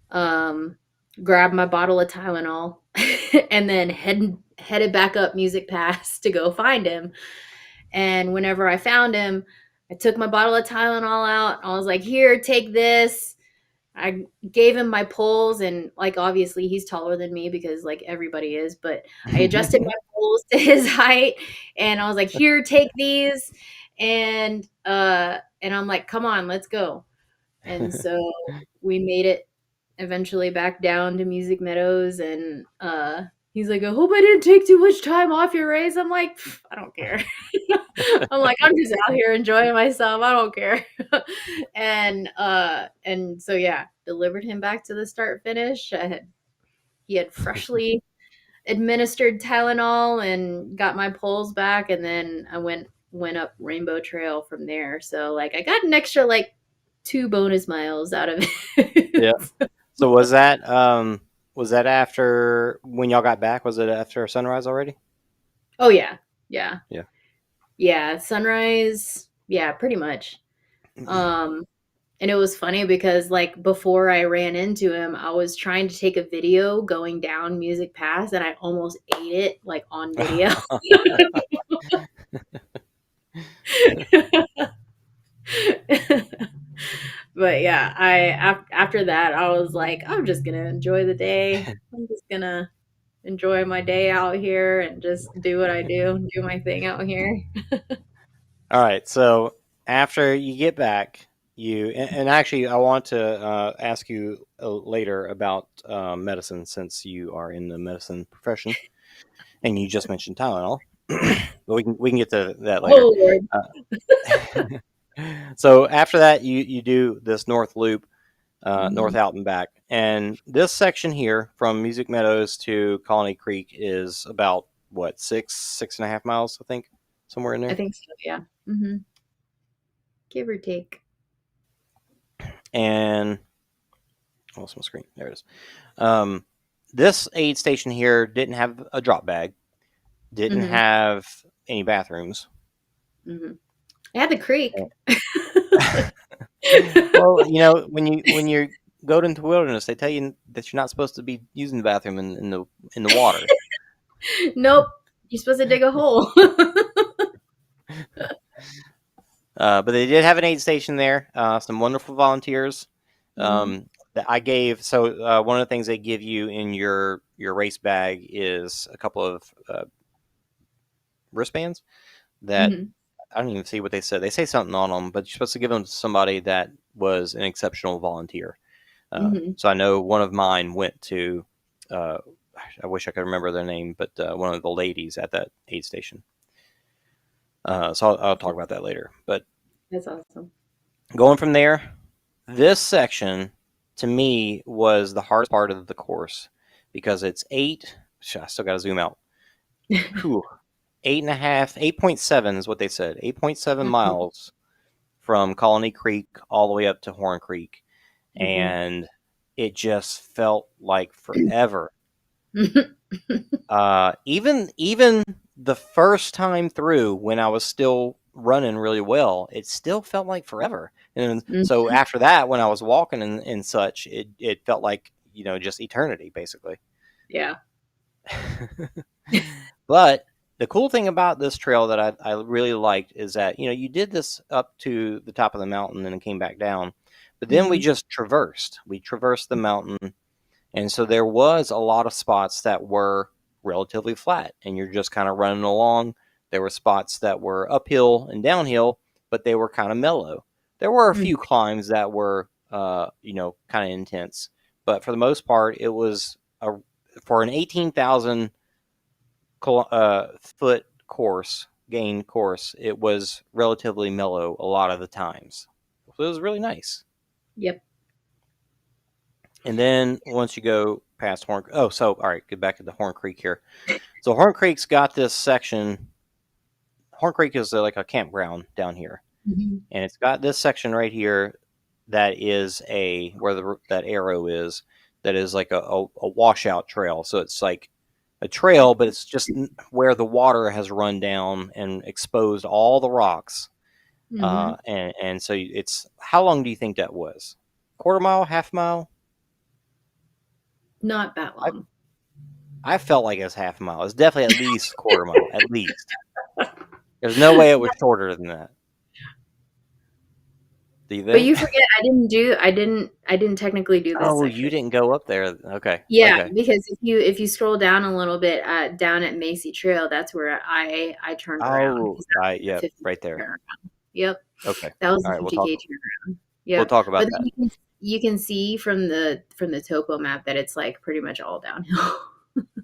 grabbed my bottle of Tylenol, and then headed back up Music Pass to go find him. And whenever I found him, I took my bottle of Tylenol out. I was like, here, take this. I gave him my poles, and like obviously he's taller than me because like everybody is, but I adjusted my poles to his height, and I was like, here, take these. And I'm like, come on, let's go. And so we made it eventually back down to Music Meadows, and he's like, I hope I didn't take too much time off your race. I'm like, I don't care. I'm like, I'm just out here enjoying myself. I don't care. And so yeah, delivered him back to the start finish. He had freshly administered Tylenol and got my poles back, and then I went up Rainbow Trail from there. So like I got an extra like 2 bonus miles out of it. Yeah. So was that after when y'all got back? Was it after sunrise already? Oh yeah. Yeah. Sunrise. Yeah, pretty much. And it was funny because like before I ran into him, I was trying to take a video going down Music Pass, and I almost ate it like on video. But yeah, after that I was like, I'm just gonna enjoy the day. I'm just gonna enjoy my day out here and just do what I do my thing out here. All right. So after you get back, and actually, I want to ask you later about medicine since you are in the medicine profession, and you just mentioned Tylenol. But we can get to that later. Oh Lord. So after that, you do this north loop, north Mhm. out and back, and this section here from Music Meadows to Colony Creek is about what 6.5 miles, I think, somewhere in I there. think so, yeah. Mhm. Give or take. And I lost my screen. There it is. Um, this aid station here didn't have a drop bag, didn't Mhm. have any bathrooms. Mhm. I had the creek. Well, when you go into wilderness, they tell you that you're not supposed to be using the bathroom in the water. Nope. You're supposed to dig a hole. But they did have an aid station there. Some wonderful volunteers. Mhm. That I gave. So one of the things they give you in your race bag is a couple of wristbands that Mhm. I don't even see what they said. They say something on them, but you're supposed to give them to somebody that was an exceptional volunteer. Mhm. So I know one of mine went to. Uh, I wish I could remember their name, but one of the ladies at that aid station. So I'll talk about that later. But That's awesome. going from there, this section to me was the hardest part of the course because it's eight. I still got to zoom out. Whew, 8.5, 8.7 is what they said. 8.7 Mhm. miles from Colony Creek all the way up to Horn Creek, Mhm. and it just felt like forever. Mhm. Even the first time through when I was still running really well, it still felt like forever. And so after that, when I was walking and such, it felt like just eternity basically. Yeah. But the cool thing about this trail that I really liked is that you did this up to the top of the mountain and then came back down, but then we Mhm. just traversed. We traversed the mountain, and so there was a lot of spots that were relatively flat, and you're just kind of running along. There were spots that were uphill and downhill, but they were kind of mellow. There were a Mhm. few climbs that were, kind of intense, but for the most part, it was for an 18,000 foot gain course. It was relatively mellow a lot of the times. So it was really nice. Yep. And then once you go past all right, get back to the Horn Creek here. So Horn Creek's got this section. Horn Creek is like a campground down here, Mhm. and it's got this section right here that is where that arrow is. That is like a washout trail. So it's like a trail, but it's just where the water has run down and exposed all the rocks. Mhm. And so it's how long do you think that was? Quarter mile, half mile? Not that I long. I felt like it was half a mile. It's definitely at least quarter mile, at least. There's no way it was shorter than that. Do you But think? you forget I didn't technically do this Oh, you section. didn't go up there. Okay, Yeah, okay. because if you scroll down a little bit, down at Macy Trail, that's where I turned around Oh, because that right. was the Yep, 50K right there. turnaround. Yep, Okay. that was All the right. 50K turnaround. We'll Yep, talk but about then that. you can see from the topo map that it's like pretty much all downhill.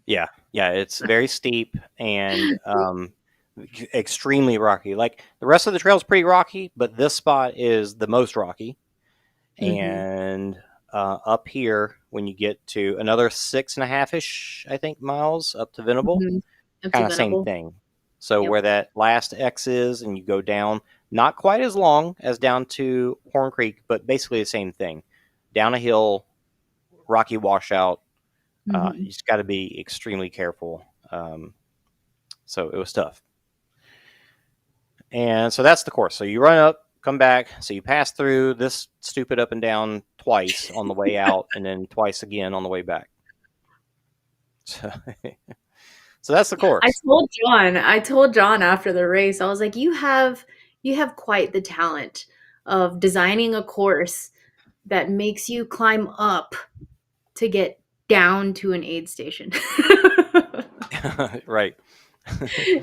Yeah, yeah. It's very steep and extremely rocky. Like the rest of the trail is pretty rocky, but this spot is the most rocky. Mhm. And up here, when you get to another 6.5 ish, I think, miles up to Venable, Mhm. Up to kind of same Venable. thing. So Yep. where that last X is, and you go down, not quite as long as down to Horn Creek, but basically the same thing. Down a hill, rocky washout. You Mhm. just got to be extremely careful. So it was tough. And so that's the course. So you run up, come back. So you pass through this stupid up and down twice on the way out, and then twice again on the way back. So, so that's the I course. told John after the race, I was like, you have quite the talent of designing a course that makes you climb up to get down to an aid station. Right.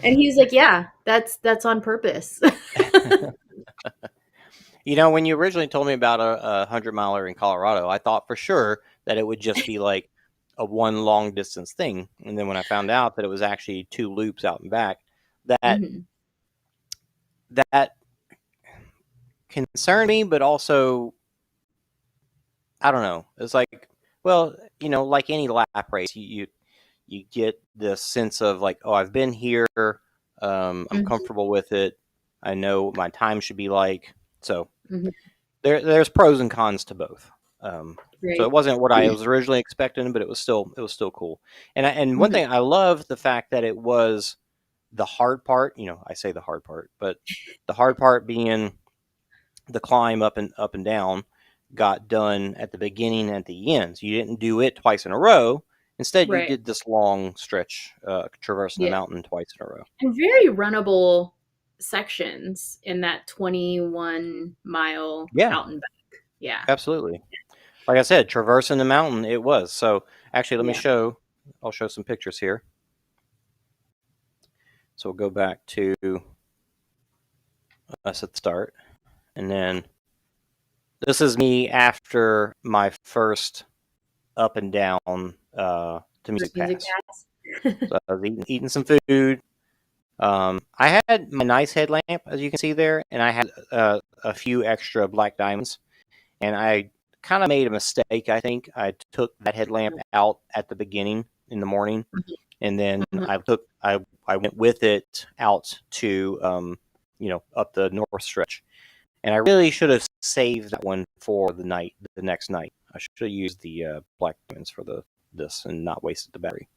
And he's like, yeah, that's on purpose. When you originally told me about a 100 miler in Colorado, I thought for sure that it would just be like a one long distance thing. And then when I found out that it was actually two loops out and back, that Mhm. that concerned me, but also I don't know. It's like, well, like any lap race, you get this sense of like, oh, I've been here. I'm Mhm. comfortable with it. I know what my time should be like. So Mhm. there's pros and cons to both. So it Right. wasn't what I was originally expecting, but it was still cool. And one Mhm. thing I love the fact that it was the hard part. I say the hard part, but the hard part being the climb up and down got done at the beginning and at the end. So you didn't do it twice in a row. Instead, you Right. did this long stretch traversing the Yeah. mountain twice in a row. And very runnable sections in that 21-mile Yeah, out and back. Yeah. absolutely. Like I said, traversing the mountain, it was. So actually, Yeah. I'll show some pictures here. So we'll go back to us at the start. And then this is me after my first up and down to Music First music Pass. pass. So I was eating some food. I had my nice headlamp, as you can see there, and I had a few extra black diamonds. And I kind of made a mistake. I think I took that headlamp out at the beginning in the morning, and then Mhm. I went with it out to up the north stretch. And I really should have saved that one for the next night. I should have used the black diamonds for this and not wasted the battery.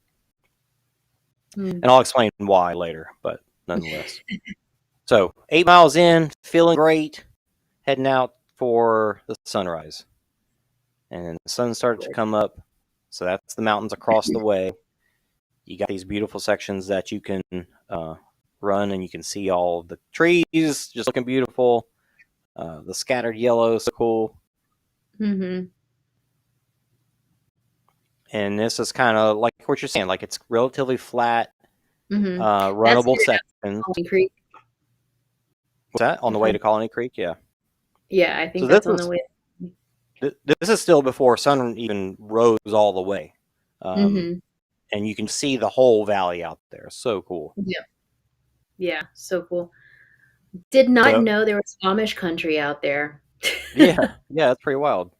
Mm. And I'll explain why later, but nonetheless. So 8 miles in, feeling great, heading out for the sunrise. And the sun started to come up. So that's the mountains across the way. You got these beautiful sections that you can run, and you can see all the trees just looking beautiful. The scattered yellow is so cool. Mhm. And this is kind of like what you're saying, like it's relatively flat, Mhm. That's runnable near sections. Colony Creek. What's that? On the If way I'm to Colony Creek, yeah. Yeah, I So think that's on the way. this is still before sun even rose all the way, Mhm. and you can see the whole valley out there. So cool. Yeah. Yeah, so cool. Did not So know there was Amish country out there. yeah, that's pretty wild.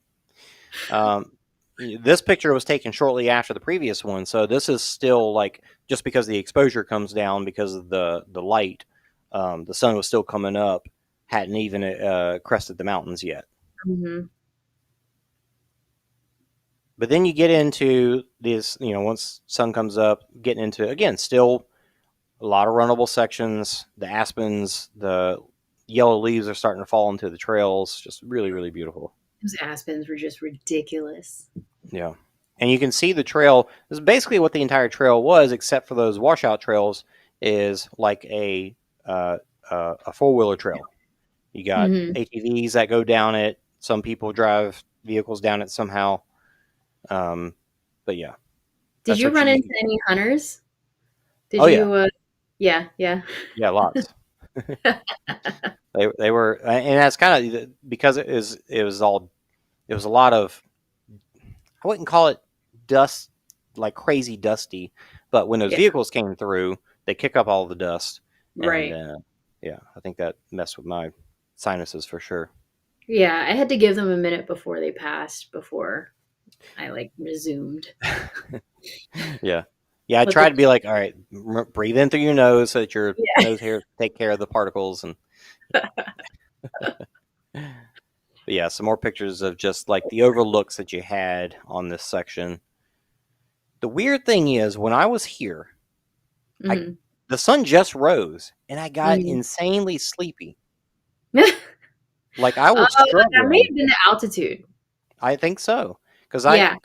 Um, this picture was taken shortly after the previous one, so this is still like just because the exposure comes down because of the light, the sun was still coming up, hadn't even crested the mountains yet. Mhm. But then you get into this, once sun comes up, getting into again still a lot of runnable sections. The aspens, the yellow leaves are starting to fall into the trails. Just really, really beautiful. Those aspens were just ridiculous. Yeah. And you can see the trail. This is basically what the entire trail was, except for those washout trails, is like uh, a 4-wheeler trail. You got Mhm. ATVs that go down it. Some people drive vehicles down it somehow. But yeah, Did that's you what run you. into any hunters? Did Oh yeah, you, yeah, yeah. yeah, lots. They were, and that's kind of because it was a lot of, I wouldn't call it dust, like crazy dusty, but when those Yeah, vehicles came through, they kick up all the dust, and right. yeah, I think that messed with my sinuses for sure. Yeah, I had to give them a minute before they passed before I, like, resumed. Yeah, yeah. I Let the tried to be like, all right, breathe in through your nose so that your Yeah. nose hair take care of the particles, and but yeah, some more pictures of just like the overlooks that you had on this section. The weird thing is, when I was here, I Mhm. the sun just rose, and I got Mhm. insanely sleepy. Like I was That may struggling. have been the altitude. I think so because Yeah,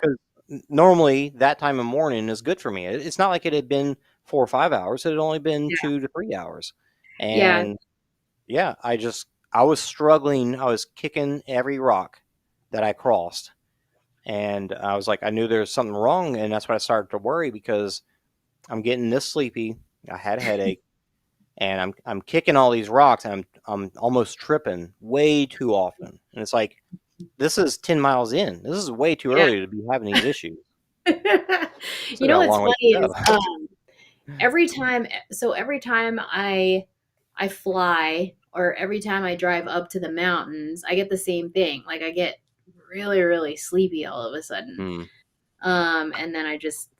normally that time of morning is good for me. It's not like it had been 4 or 5 hours; it had only been yeah, 2 to 3 hours, yeah. and yeah, I was struggling. I was kicking every rock that I crossed, and I was like, I knew there was something wrong, and that's why I started to worry because I'm getting this sleepy. I had a headache, and I'm kicking all these rocks, and I'm almost tripping way too often, and it's like this is 10 miles in. This is way too Yeah. early to be having these issues. You Still know got a what's long way funny to is, go. every time I fly, or every time I drive up to the mountains, I get the same thing. Like, I get really, really sleepy all of a sudden. Hmm. And then I just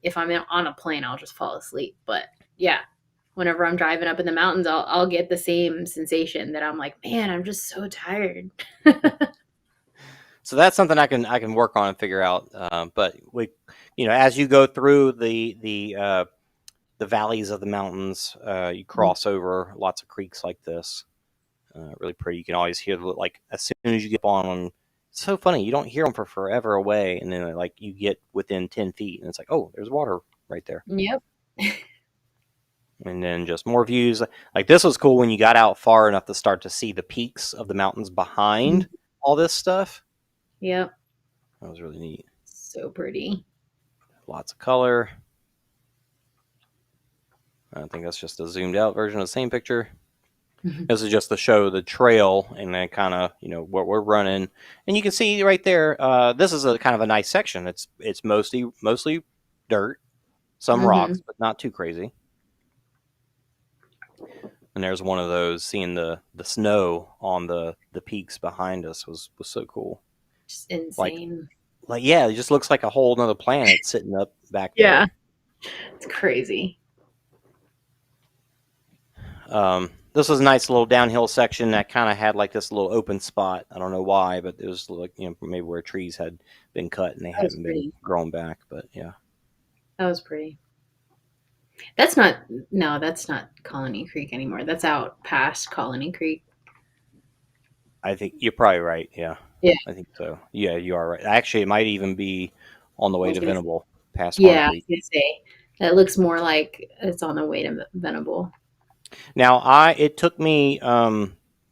if I'm on a plane, I'll just fall asleep. But yeah, whenever I'm driving up in the mountains, I'll get the same sensation that I'm like, man, I'm just so tired. So that's something I can work on and figure out. But we, as you go through the valleys of the mountains, you cross over lots of creeks like this. Really pretty. You can always hear like as soon as you get on them. It's so funny. You don't hear them for forever away, and then like you get within 10 feet, and it's like, oh, there's water right there. Yep. And then just more views. Like this was cool when you got out far enough to start to see the peaks of the mountains behind all this stuff. Yep. That was really neat. So pretty. Lots of color. I think that's just a zoomed out version of the same picture. This is just to show the trail and then kind of what we're running, and you can see right there. This is a kind of a nice section. It's mostly dirt, some rocks, but not too crazy. And there's one of those. Seeing the snow on the peaks behind us was so cool. Just insane. Like yeah, it just looks like a whole another planet sitting up back Yeah. there. It's crazy. This was a nice little downhill section that kind of had like this little open spot. I don't know why, but it was like maybe where trees had been cut and they hadn't been grown back. But yeah, that was pretty. That's not Colony Creek anymore. That's out past Colony Creek. I think you're probably right. Yeah, I think so. Yeah, you are right. Actually, it might even be on the way to Venable, past Colony Creek. I was gonna say that looks more like it's on the way to Venable. Now, it took me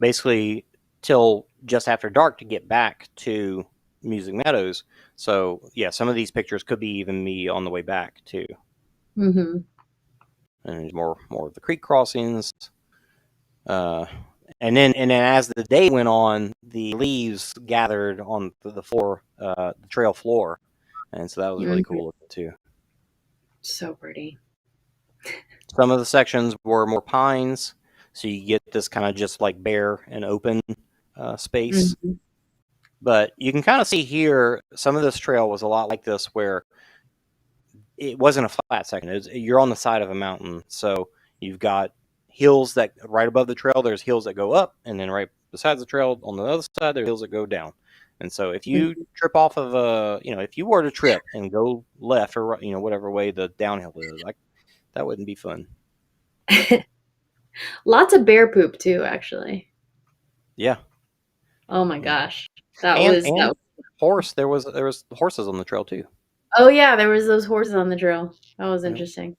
basically till just after dark to get back to Music Meadows. So yeah, some of these pictures could be even me on the way back too. Mm-hmm. And there's more of the creek crossings. And then as the day went on, the leaves gathered on the floor, the trail floor, and so that was really cool looking too. So pretty. Some of the sections were more pines, so you get this kind of just like bare and open space. Mm-hmm. But you can kind of see here, some of this trail was a lot like this, where it wasn't a flat section. You're on the side of a mountain, so you've got hills that right above the trail. There's hills that go up, and then right beside the trail on the other side, there's hills that go down. And so if you trip off of if you were to trip and go left or whatever way the downhill is, that wouldn't be fun. Lots of bear poop too, actually. Yeah. Oh my gosh, that was horse. There was horses on the trail too. Oh yeah, there was those horses on the trail. That was interesting.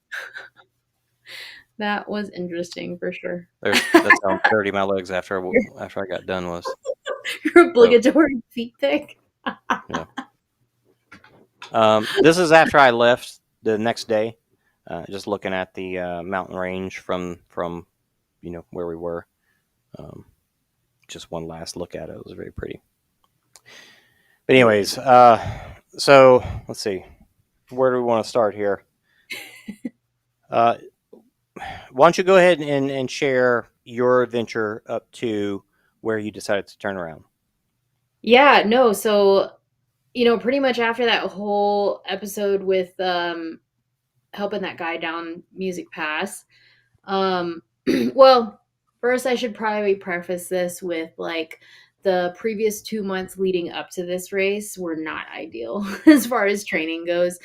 That was interesting for sure. That's how dirty my legs after I got done was. Your obligatory feet pick. Yeah. This is after I left the next day. Just looking at the mountain range from where we were. Just one last look at it. It was very pretty. But anyways, so let's see. Where do we want to start here? Why don't you go ahead and share your adventure up to where you decided to turn around? Yeah, no. So, pretty much after that whole episode with helping that guy down Music Pass, well, first I should probably preface this with like the previous 2 months leading up to this race were not ideal as far as training goes.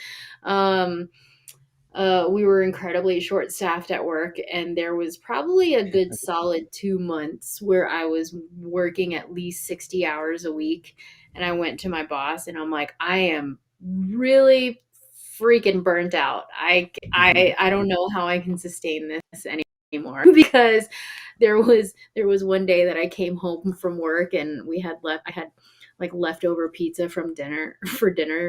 We were incredibly short-staffed at work, and there was probably a good solid 2 months where I was working at least 60 hours a week. And I went to my boss and I'm like, I am really freaking burnt out. I don't know how I can sustain this anymore, because there was one day that I came home from work and I had like leftover pizza from dinner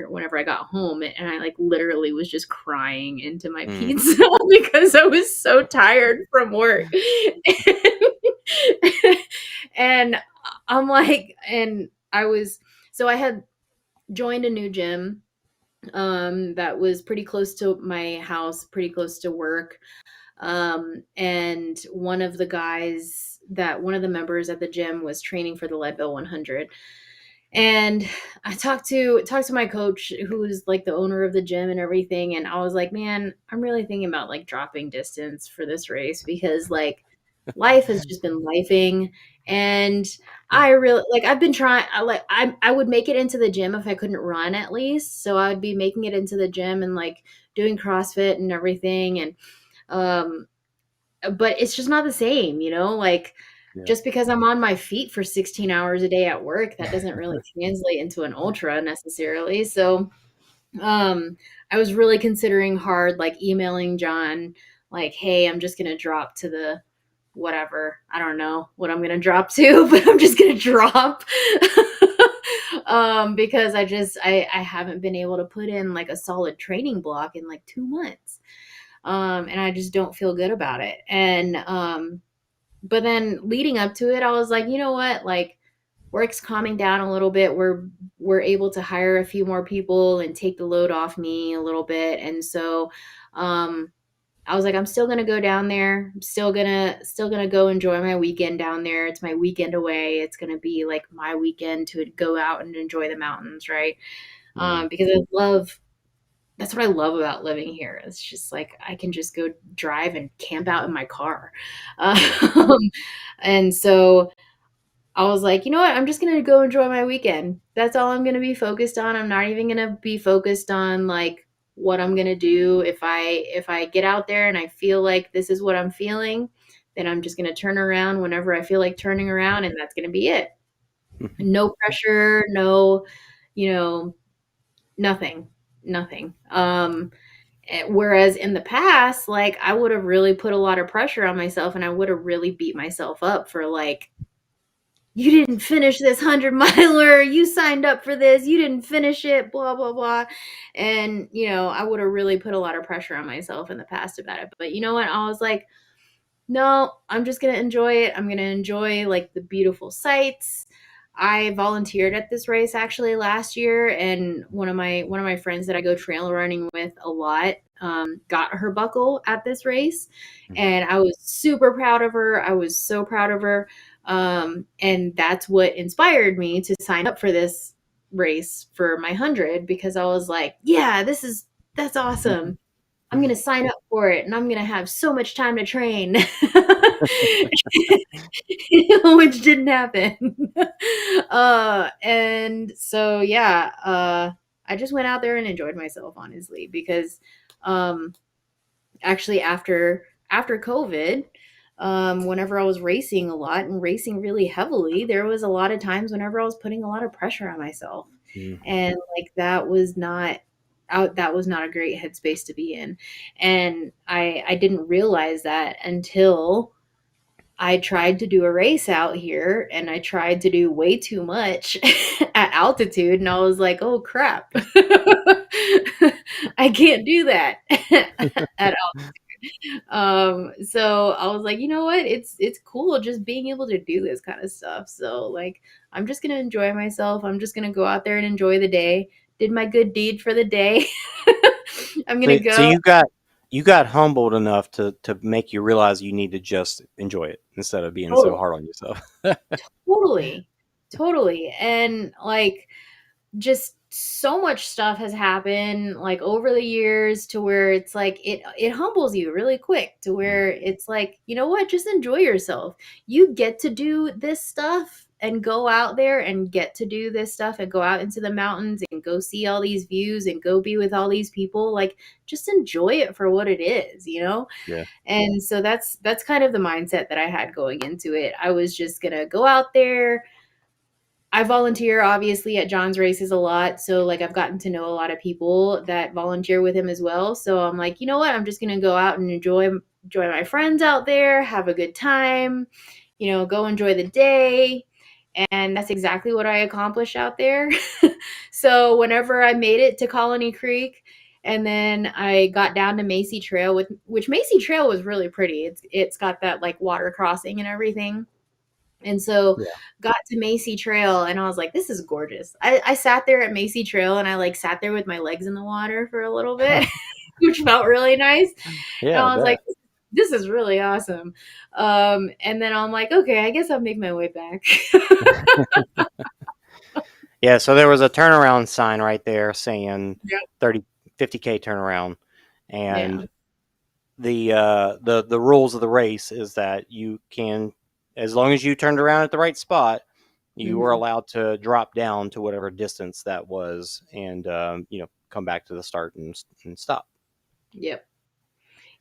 whenever I got home, and I like literally was just crying into my pizza because I was so tired from work. And I'm like, I had joined a new gym that was pretty close to my house, pretty close to work. And one of the members at the gym was training for the Leadville 100. And I talked to my coach, who's like the owner of the gym and everything, and I was like, man, I'm really thinking about like dropping distance for this race, because like life has just been lifing. And I really like, I've been trying, I would make it into the gym if I couldn't run, at least. So I would be making it into the gym and like doing CrossFit and everything. And um but it's just not the same, like Yeah. just because I'm on my feet for 16 hours a day at work, that doesn't really translate into an ultra necessarily. So I was really considering hard, like emailing John, like, hey, I'm just gonna drop to the whatever. I don't know what I'm gonna drop to, but I'm just gonna drop. Because I haven't been able to put in like a solid training block in like 2 months. And I just don't feel good about it. And but then leading up to it, I was like, you know what, like work's calming down a little bit. We're able to hire a few more people and take the load off me a little bit. And so um I was like, I'm still gonna go down there. I'm still gonna go enjoy my weekend down there. It's my weekend away. It's gonna be like my weekend to go out and enjoy the mountains, right? Mm. Because that's what I love about living here. It's just like I can just go drive and camp out in my car. Yeah. Um, and so I was like, you know what? I'm just going to go enjoy my weekend. That's all I'm going to be focused on. I'm not even going to be focused on like what I'm going to do. If I get out there and I feel like this is what I'm feeling, then I'm just going to turn around whenever I feel like turning around, and that's going to be it. No pressure, no, you know, nothing. Nothing. Whereas in the past, like I would have really put a lot of pressure on myself, and I would have really beat myself up for like, you didn't finish this 100 miler, you signed up for this, you didn't finish it, blah, blah, blah. And, I would have really put a lot of pressure on myself in the past about it. But you know what? I was like, no, I'm just going to enjoy it. I'm going to enjoy like the beautiful sights. I volunteered at this race actually last year, and one of my friends that I go trail running with a lot got her buckle at this race, and I was super proud of her. I was so proud of her, and that's what inspired me to sign up for this race for my 100, because I was like, yeah, that's awesome. I'm going to sign up for it, and I'm going to have so much time to train. Which didn't happen. And so, yeah, I just went out there and enjoyed myself, honestly, because um, actually after COVID, whenever I was racing a lot and racing really heavily, there was a lot of times whenever I was putting a lot of pressure on myself, Mm. and like that was not a great headspace to be in. And I didn't realize that until I tried to do a race out here, and I tried to do way too much at altitude, and I was like, "Oh crap. I can't do that at all." So I was like, "You know what? It's cool just being able to do this kind of stuff." So like I'm just going to enjoy myself. I'm just going to go out there and enjoy the day. Did my good deed for the day. I'm going to So go. you got humbled enough to make you realize you need to just enjoy it instead of being so Totally. hard on yourself. Totally. Totally. And like just so much stuff has happened like over the years, to where it's like it humbles you really quick, to where it's like, you know what, just enjoy yourself. You get to do this stuff and go out there and get to do this stuff and go out into the mountains and go see all these views and go be with all these people. Like just enjoy it for what it is. Yeah. And so that's kind of the mindset that I had going into it. I was just gonna go out there. I volunteer obviously at John's races a lot. So like I've gotten to know a lot of people that volunteer with him as well. So I'm like, you know what? I'm just gonna go out and enjoy my friends out there, have a good time, go enjoy the day. And that's exactly what I accomplished out there. So whenever I made it to Colony Creek, and then I got down to Macy Trail, which Macy Trail was really pretty. It's got that like water crossing and everything. And so Yeah. got to Macy Trail and I was like, this is gorgeous. I sat there at Macy Trail and I like sat there with my legs in the water for a little bit, which felt really nice. And Yeah, I I was like, bet. this is really awesome. And then I'm like, okay, I guess I'll make my way back. Yeah, so there was a turnaround sign right there saying Yep. 30, 50K turnaround. Yeah. And the rules of the race is that you can, as long as you turned around at the right spot, you were Hmm. allowed to drop down to whatever distance that was, and come back to the start and stop. Yep.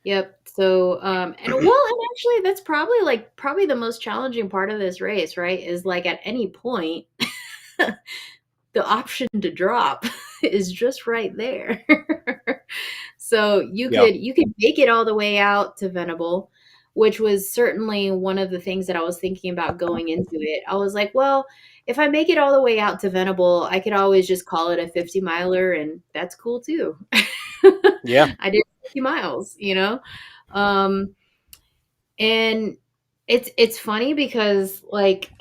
Yep. So, and well, and actually, that's probably the most challenging part of this race, right? Is like at any point, the option to drop is just right there. So Yeah. you could make it all the way out to Venable, which was certainly one of the things that I was thinking about going into it. I was like, well, if I make it all the way out to Venable, I could always just call it a 50 miler and that's cool too. Yeah. I did 50 miles, you know? Um, and it's funny because like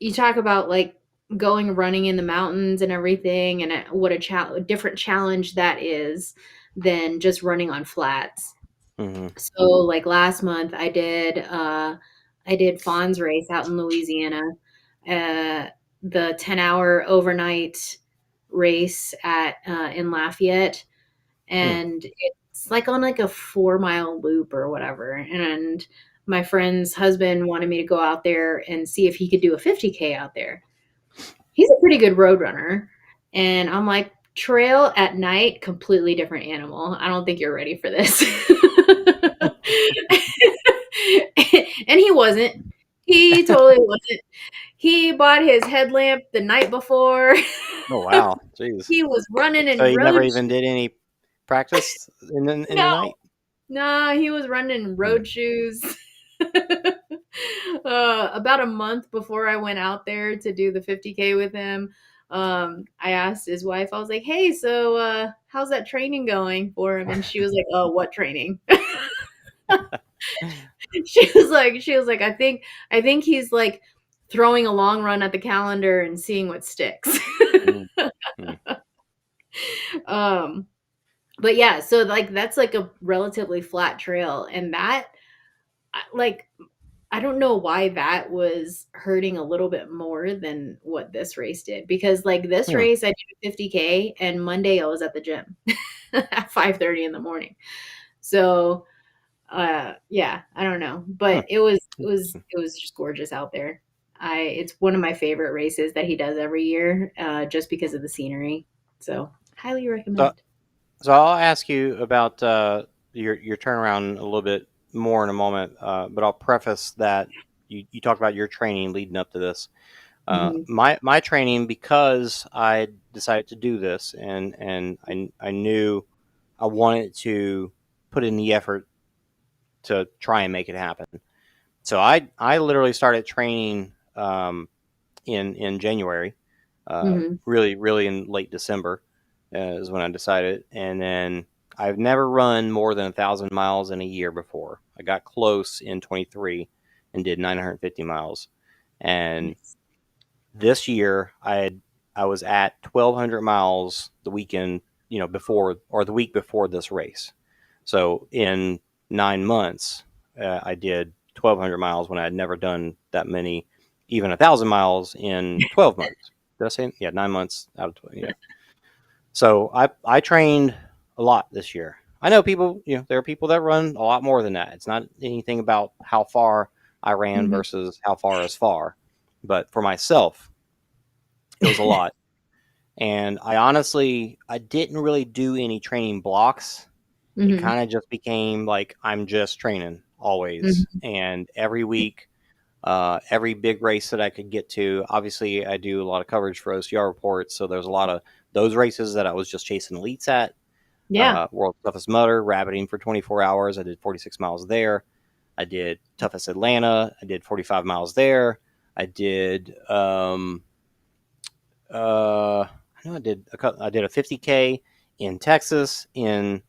you talk about like going running in the mountains and everything and what a different challenge that is than just running on flats. Hmm. So like last month I did Fawn's race out in Louisiana. The 10-hour overnight race at in Lafayette, Hmm. and it's like on like a 4-mile loop or whatever. And my friend's husband wanted me to go out there and see if he could do a 50K out there. He's a pretty good road runner. And I'm like, trail at night, completely different animal. I don't think you're ready for this. And he wasn't. He totally wasn't. He bought his headlamp the night before. Oh wow, jeez. He was running So in you never road even did any practice in the no. night? Nah, he was running Hmm. road shoes. About a month before I went out there to do the 50K with him, I asked his wife, I was like, hey, so how's that training going for him? And she was like, oh, what training? She was like, I think he's like throwing a long run at the calendar and seeing what sticks. Mm. Mm. um, but yeah, so like that's like a relatively flat trail, and that like I don't know why that was hurting a little bit more than what this race did, because like this Hmm. race I did a 50K and Monday I was at the gym at 5:30 in the morning. So yeah, I don't know, Hmm. but it was just gorgeous out there. I It's one of my favorite races that he does every year, just because of the scenery. So highly So, recommend. so I'll ask you about your turnaround a little bit more in a moment, but I'll preface that you talked about your training leading up to this. Hmm. My training, because I decided to do this, and I knew I wanted to put in the effort to try and make it happen. So I literally started training in January, Hmm. really in late December is when I decided, and then I've never run more than 1,000 miles in a year before. I got close in 23 and did 950 miles, and Nice. this year I was at 1,200 miles the weekend, before, or the week before this race. So in 9 months, I did 1,200 miles when I had never done that many, even 1,000 miles in 12 months. Did I say? Yeah, 9 months out of 12. Yeah. So I trained a lot this year. I know people, there are people that run a lot more than that. It's not anything about how far I ran Hmm. versus how far is far. But for myself, it was a lot. And I didn't really do any training blocks. It Hmm. kind of just became like I'm just training always. Hmm. And every week, every big race that I could get to, obviously, I do a lot of coverage for OCR reports. So there's a lot of those races that I was just chasing elites at. Yeah. World's Toughest Mudder, rabbiting for 24 hours. I did 46 miles there. I did Toughest Atlanta. I did 45 miles there. I did I know I did a 50K in Texas in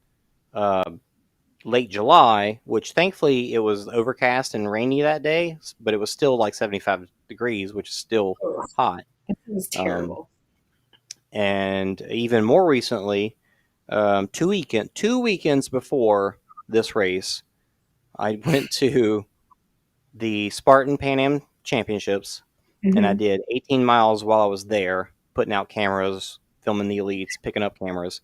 late July, which thankfully it was overcast and rainy that day, but it was still like 75 degrees, which is still Oh, hot. that was Um, terrible. and even more recently, 2 weekends before this race, I went to the Spartan Pan Am Championships, and I Hmm. did 18 miles while I was there, putting out cameras, filming the elites, picking up cameras.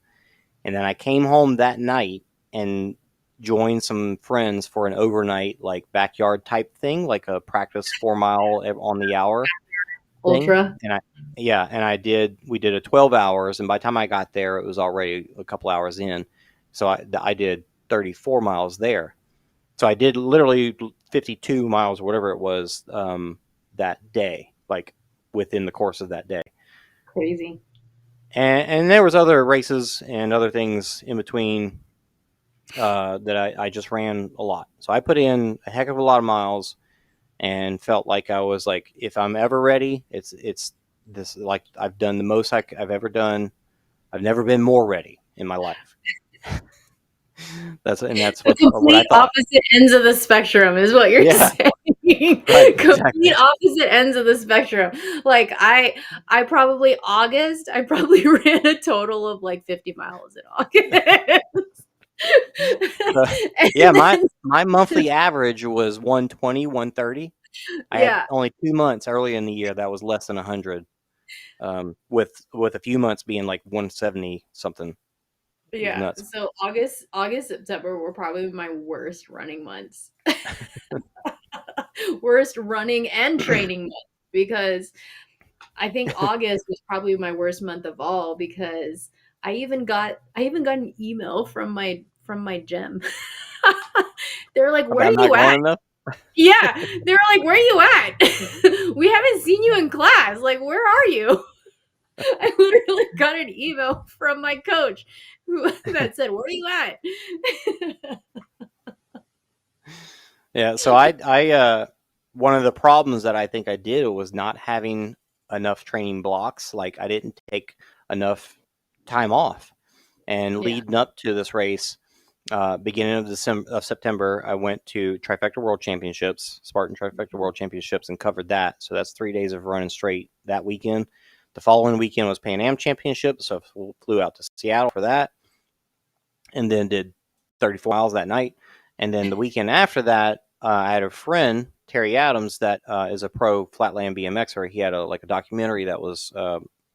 And then I came home that night and joined some friends for an overnight, like backyard type thing, like a practice 4 mile on the hour thing. Ultra. We did a 12 hours. And by the time I got there, it was already a couple hours in. So I did 34 miles there. So I did literally 52 miles or whatever it was that day, like within the course of that day. Crazy. And there was other races and other things in between that I just ran a lot. So I put in a heck of a lot of miles and felt like I was like, if I'm ever ready, it's this, like I've done the most I've ever done. I've never been more ready in my life. That's The what I complete thought. opposite ends of the spectrum is what you're Yeah, saying. right, Complete exactly. opposite ends of the spectrum. Like I probably ran a total of like 50 miles in August. So, yeah, And my then my monthly average was 120, 130. I had yeah, only 2 months early in the year that was less than 100, with a few months being like 170 something. It was yeah. nuts. So August, September were probably my worst running months. Worst running and training months because I think August was probably my worst month of all because I even got an email from my gym. They were like, "Where About are not you going at?" enough. Yeah, they were like, "Where are you at? We haven't seen you in class. Like, where are you?" I literally got an email from my coach that said, "Where are you at?" Yeah, so I one of the problems that I think I did was not having enough training blocks. Like I didn't take enough time off. And Yeah, leading up to this race, beginning of September, I went to Trifecta World Championships, Spartan Trifecta World Championships, and covered that. So that's 3 days of running straight that weekend. The following weekend was Pan Am Championship, so I flew out to Seattle for that, and then did 34 miles that night. And then the weekend after that, I had a friend, Terry Adams, that is a pro flatland BMXer. He had a documentary that was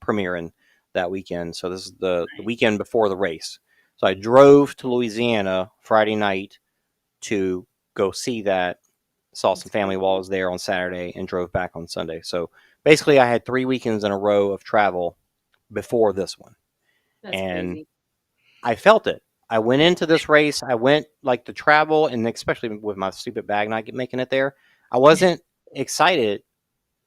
premiering that weekend. So this is the weekend before the race. So I drove to Louisiana Friday night to go see that. Saw some that's family while I crazy. was there on Saturday and drove back on Sunday. So basically, I had 3 weekends in a row of travel before this one, That's and crazy. I felt it. I went into this race. I went like to travel, and especially with my stupid bag not making it there, I wasn't excited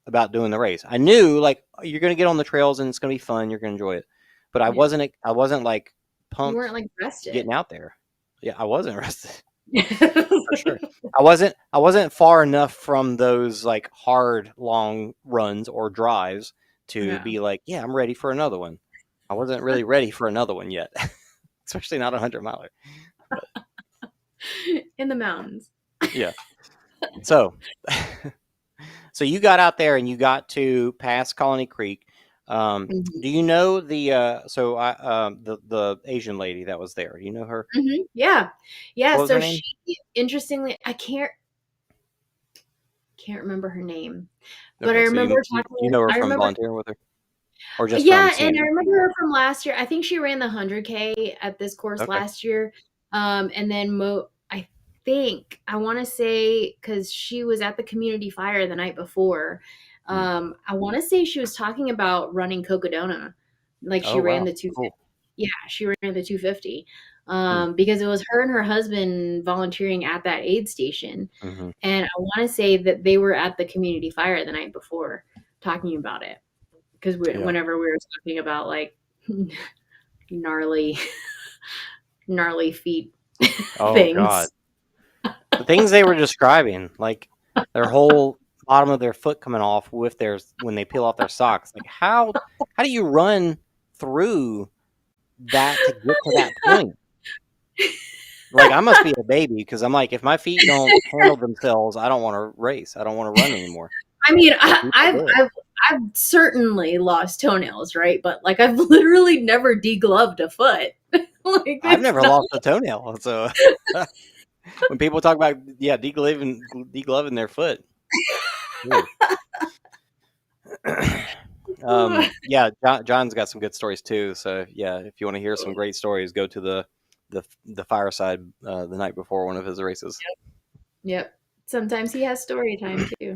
about doing the race. I knew like you're going to get on the trails and it's going to be fun. You're going to enjoy it, but I Yeah, wasn't. I wasn't like you weren't pumped like rested. getting out there. Yeah, I wasn't rested for sure. I wasn't far enough from those like hard long runs or drives to Yeah, be like, yeah, I'm ready for another one. I wasn't really ready for another one yet, especially not 100 miler. But in the mountains. yeah, so so you got out there and you got to pass Colony Creek. Mhm. Do you know the Asian lady that was there? Do you know her? Mhm. Yeah. Yeah, What was so her she name? interestingly, I can't remember her name, but I Okay, so remember you know her I from remember volunteering with her, or just from yeah, seeing and I her? remember her from last year. I think she ran the 100K at this course Okay. last year. And then I think I want to say because she was at the community fire the night before. Hmm. I want to say she was talking about running Cocodona, like she Oh ran wow, the 250. cool. Yeah, she ran the 250. Hmm. Because it was her and her husband volunteering at that aid station, Hmm. and I want to say that they were at the community fire the night before talking about it because Yeah. whenever we were talking about like gnarly, gnarly feet Oh God, things. the things they were describing, like their whole bottom of their foot coming off with their when they peel off their socks. Like how do you run through that to get to that point? Like, I must be a baby because I'm like, if my feet don't handle themselves, I don't want to race. I don't want to run anymore. I mean, But people do it. I've certainly lost toenails, right? But like, I've literally never degloved a foot. Like, I've it's never not. lost a toenail, so when people talk about degloving their foot, ooh. Yeah, John's got some good stories too. So yeah, if you want to hear some great stories, go to the fireside the night before one of his races. Yep. Sometimes he has story time too.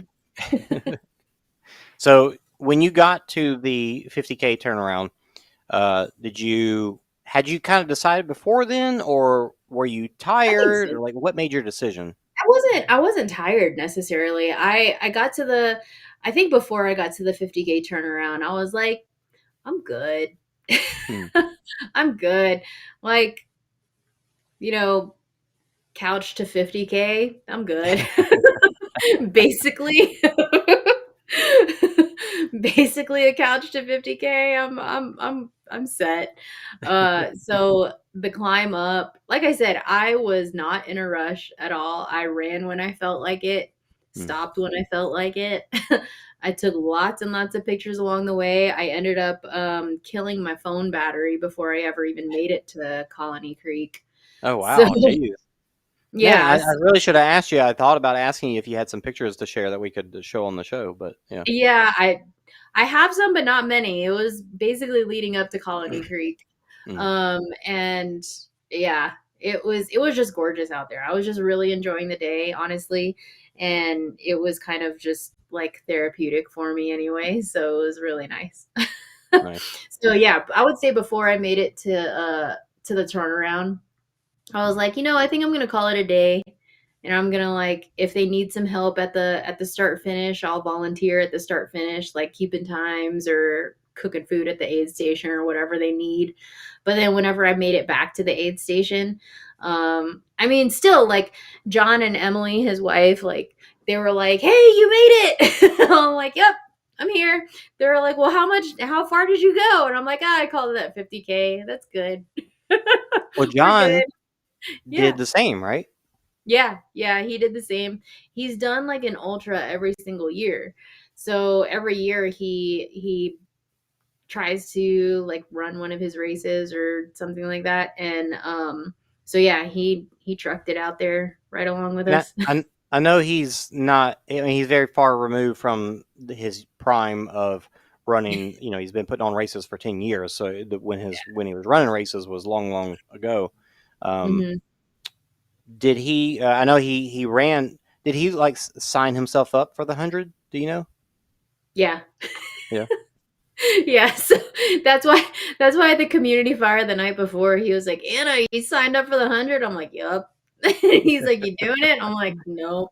So when you got to the 50K turnaround, had you kind of decided before then, or were you I think so. tired, or like what made your decision? I wasn't tired necessarily. I got to the I think before I got to the 50K turnaround, I was like, I'm good. Hmm. I'm good. Like, you know, couch to 50K, I'm good. Basically. Basically a couch to 50K, I'm set. So the climb up, like I said, I was not in a rush at all. I ran when I felt like it, Hmm. stopped when I felt like it. I took lots and lots of pictures along the way. I ended up killing my phone battery before I ever even made it to Colony Creek. Oh So wow, geez. Man, I yeah, really should have asked you. I thought about asking you if you had some pictures to share that we could show on the show, but yeah. yeah, I have some, but not many. It was basically leading up to Colony Creek. Hmm. And yeah, it was just gorgeous out there. I was just really enjoying the day, honestly, and it was kind of just like therapeutic for me anyway, so it was really nice. Nice. So yeah, I would say before I made it to the turnaround, I was like, I think I'm gonna call it a day. And I'm gonna like, if they need some help at the start finish, I'll volunteer at the start finish, like keeping times or cooking food at the aid station or whatever they need. But then whenever I made it back to the aid station, I mean, still like John and Emily, his wife, like they were like, "Hey, you made it!" I'm like, "Yep, I'm here." They were like, "Well, how far did you go?" And I'm like, "I called it at 50K. That's good. Well, We're John good." did Yeah. the same, right? Yeah, he did the same. He's done like an ultra every single year. So every year he tries to like run one of his races or something like that. And so yeah, he trucked it out there right along with Now, us. I know he's not. I mean, he's very far removed from his prime of running. You know, he's been putting on races for 10 years. So when he was running races was long, long ago. Um, Hmm. did he? I know he ran. Did he like sign himself up for the 100? Do you know? Yeah. Yeah. Yeah, so that's why at the community fire the night before he was like, "Anna, you signed up for the 100?" I'm like, "Yup." He's like, "You doing it?" I'm like, "No."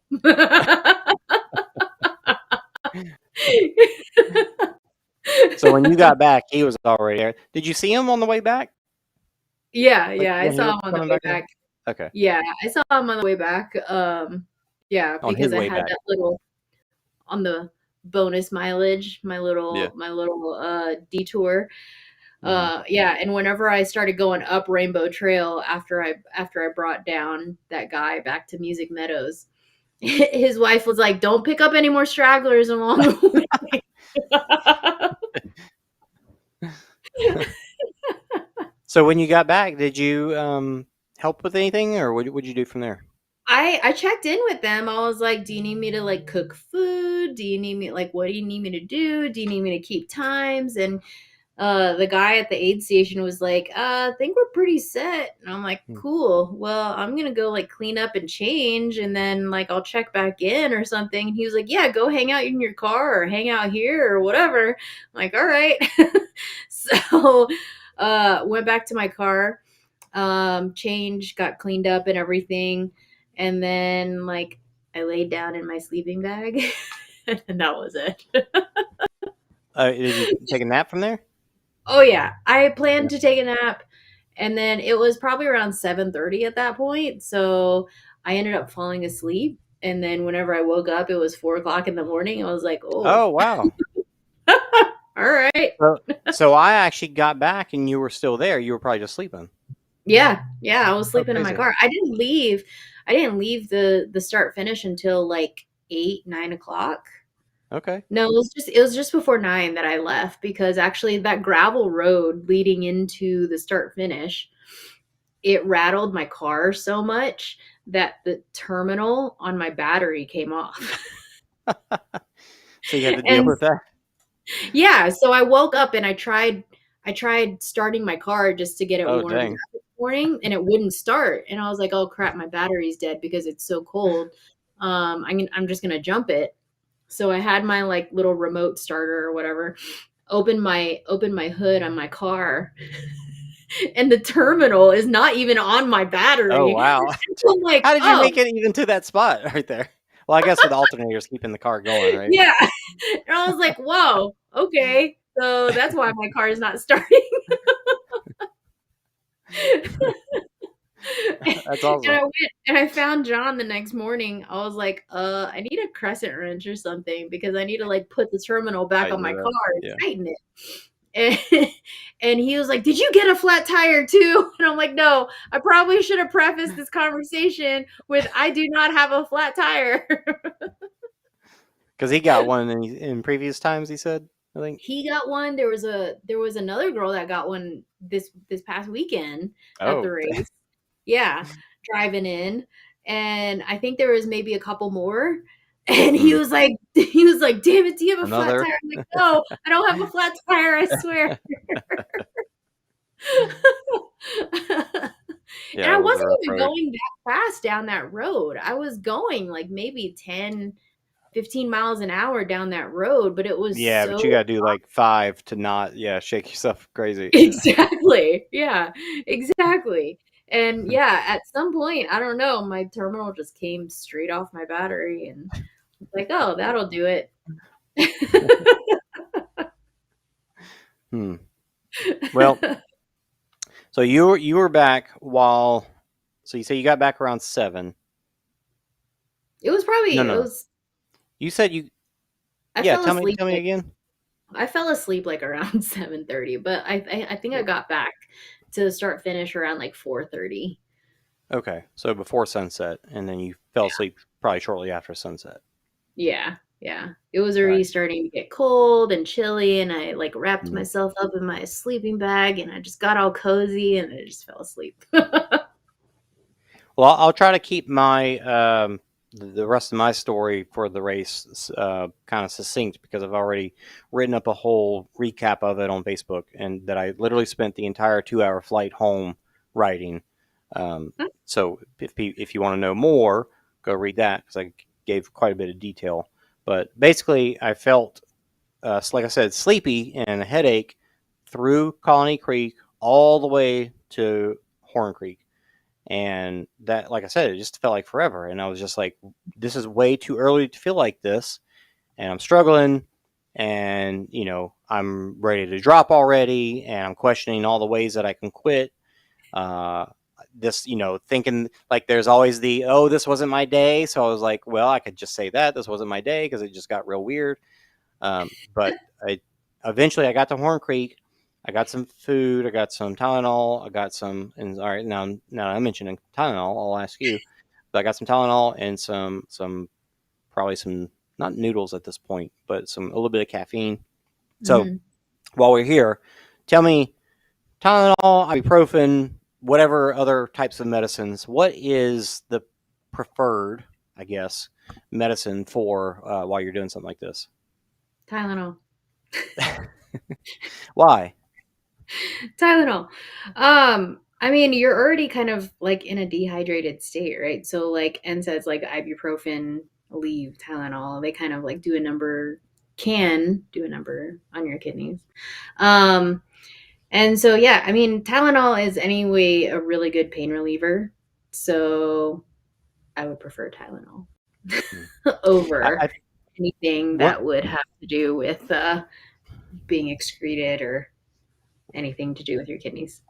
So when you got back, he was already there. Did you see him on the way back? Yeah, Like yeah, I when he saw was him on the coming way back in? back. Okay, Yeah, I saw him on the way back. Yeah, on his because I way had back. that little on the bonus mileage, my Yeah. little my little detour. Hmm. Yeah, and whenever I started going up Rainbow Trail after I brought down that guy back to Music Meadows, his wife was like, "Don't pick up any more stragglers along the way." So when you got back, did you help with anything, or what'd you do from there? I checked in with them. I was like, "Do you need me to like cook food? Do you need me like what do you need me to do? Do you need me to keep times?" And the guy at the aid station was like, I think we're pretty set." And I'm like, Hmm. "Cool. Well, I'm gonna go like clean up and change, and then like I'll check back in or something." And he was like, "Yeah, go hang out in your car or hang out here or whatever." I'm like, "All right." So went back to my car, changed, got cleaned up and everything, and then like I laid down in my sleeping bag, and that was it. Did you take a nap from there? Oh yeah, I Yeah. planned to take a nap, and then it was probably around 7:30 at that point. So I ended up falling asleep, and then whenever I woke up, it was 4 o'clock in the morning. I was like, "Oh, Oh wow. all right." So I actually got back and you were still there. You were probably just sleeping. Yeah, yeah, I was Oh, sleeping in my crazy. car. I didn't leave the start finish until like 8, 9 o'clock. Okay. No, it was just before 9 that I left because actually that gravel road leading into the start finish, it rattled my car so much that the terminal on my battery came off. So you had to deal And with that. yeah, so I woke up and I tried starting my car just to get it Oh, warmed dang. up this morning and it wouldn't start. And I was like, "Oh crap, my battery's dead because it's so cold. I'm just gonna jump it." So I had my like little remote starter or whatever, open my hood on my car, and the terminal is not even on my Oh, battery. wow. So I'm like, How did you "Oh, make it even to that spot right there? Well, I guess with alternators keeping the car going, right? yeah." And I was like, "Whoa, okay." So that's why my car is not starting. That's And awesome. I went and I found John the next morning. I was like, I need a crescent wrench or something because I need to like put the terminal back on Tighten my it up. car and Yeah. tighten it." And, and he was like, "Did you get a flat tire too?" And I'm like, "No, I probably should have prefaced this conversation with I do not have a flat tire." Because he got one in previous times, he said, I think. He got one. There was another girl that got one this past weekend at the Oh, race. Yeah, driving in, and I think there was maybe a couple more. And mm, he was like, "Damn it, do you have a flat another. tire?" I'm like, "No, I don't have a flat tire, I swear." And Yeah, I it was a wasn't rough even road. going that fast down that road. I was going like maybe 10, 15 miles an hour down that road, but it was Yeah, but so you got to do like 5 to not, yeah, shake yourself crazy. exactly. Yeah, exactly. And yeah, at some point, I don't know, my terminal just came straight off my battery and it's like, "Oh, that'll do it." Hmm. Well, so you were back while. So you say you got back around 7. It was No, probably it no. was You said you. I Yeah, fell tell me. asleep Tell me like again. I fell asleep like around 7:30, but I think I got back to start finish around like 4:30. Okay, so before sunset, and then you fell asleep probably shortly after sunset. Yeah, yeah. It was All already right. starting to get cold and chilly, and I like wrapped Mm. myself up in my sleeping bag, and I just got all cozy, and I just fell asleep. Well, I'll try to keep my the rest of my story for the race kind of succinct because I've already written up a whole recap of it on Facebook, and that I literally spent the entire 2-hour flight home writing. So if you want to know more, go read that because I gave quite a bit of detail. But basically, I felt like I said, sleepy and a headache through Colony Creek all the way to Horn Creek. And that, like I said, it just felt like forever. And I was just like, this is way too early to feel like this. And I'm struggling. And, I'm ready to drop already. And I'm questioning all the ways that I can quit. Uh, thinking like there's always oh, this wasn't my day. So I was like, well, I could just say that this wasn't my day because it just got real weird. But eventually I got to Horn Creek. I got some food. I got some Tylenol. I got some. And all right, now I mentioned Tylenol. I'll ask you. But I got some Tylenol and some probably some not noodles at this point, but a little bit of caffeine. So Mhm. while we're here, tell me Tylenol, ibuprofen, whatever other types of medicines. What is the preferred, I guess, medicine for while you're doing something like this? Tylenol. Why? Tylenol. I mean, you're already kind of like in a dehydrated state, right? So like NSAIDs like ibuprofen, leave Tylenol, they kind of like can do a number on your kidneys. Um, and so yeah, I mean, Tylenol is anyway a really good pain reliever. So I would prefer Tylenol Hmm. over I anything one that would have to do with being excreted or anything to do with your kidneys.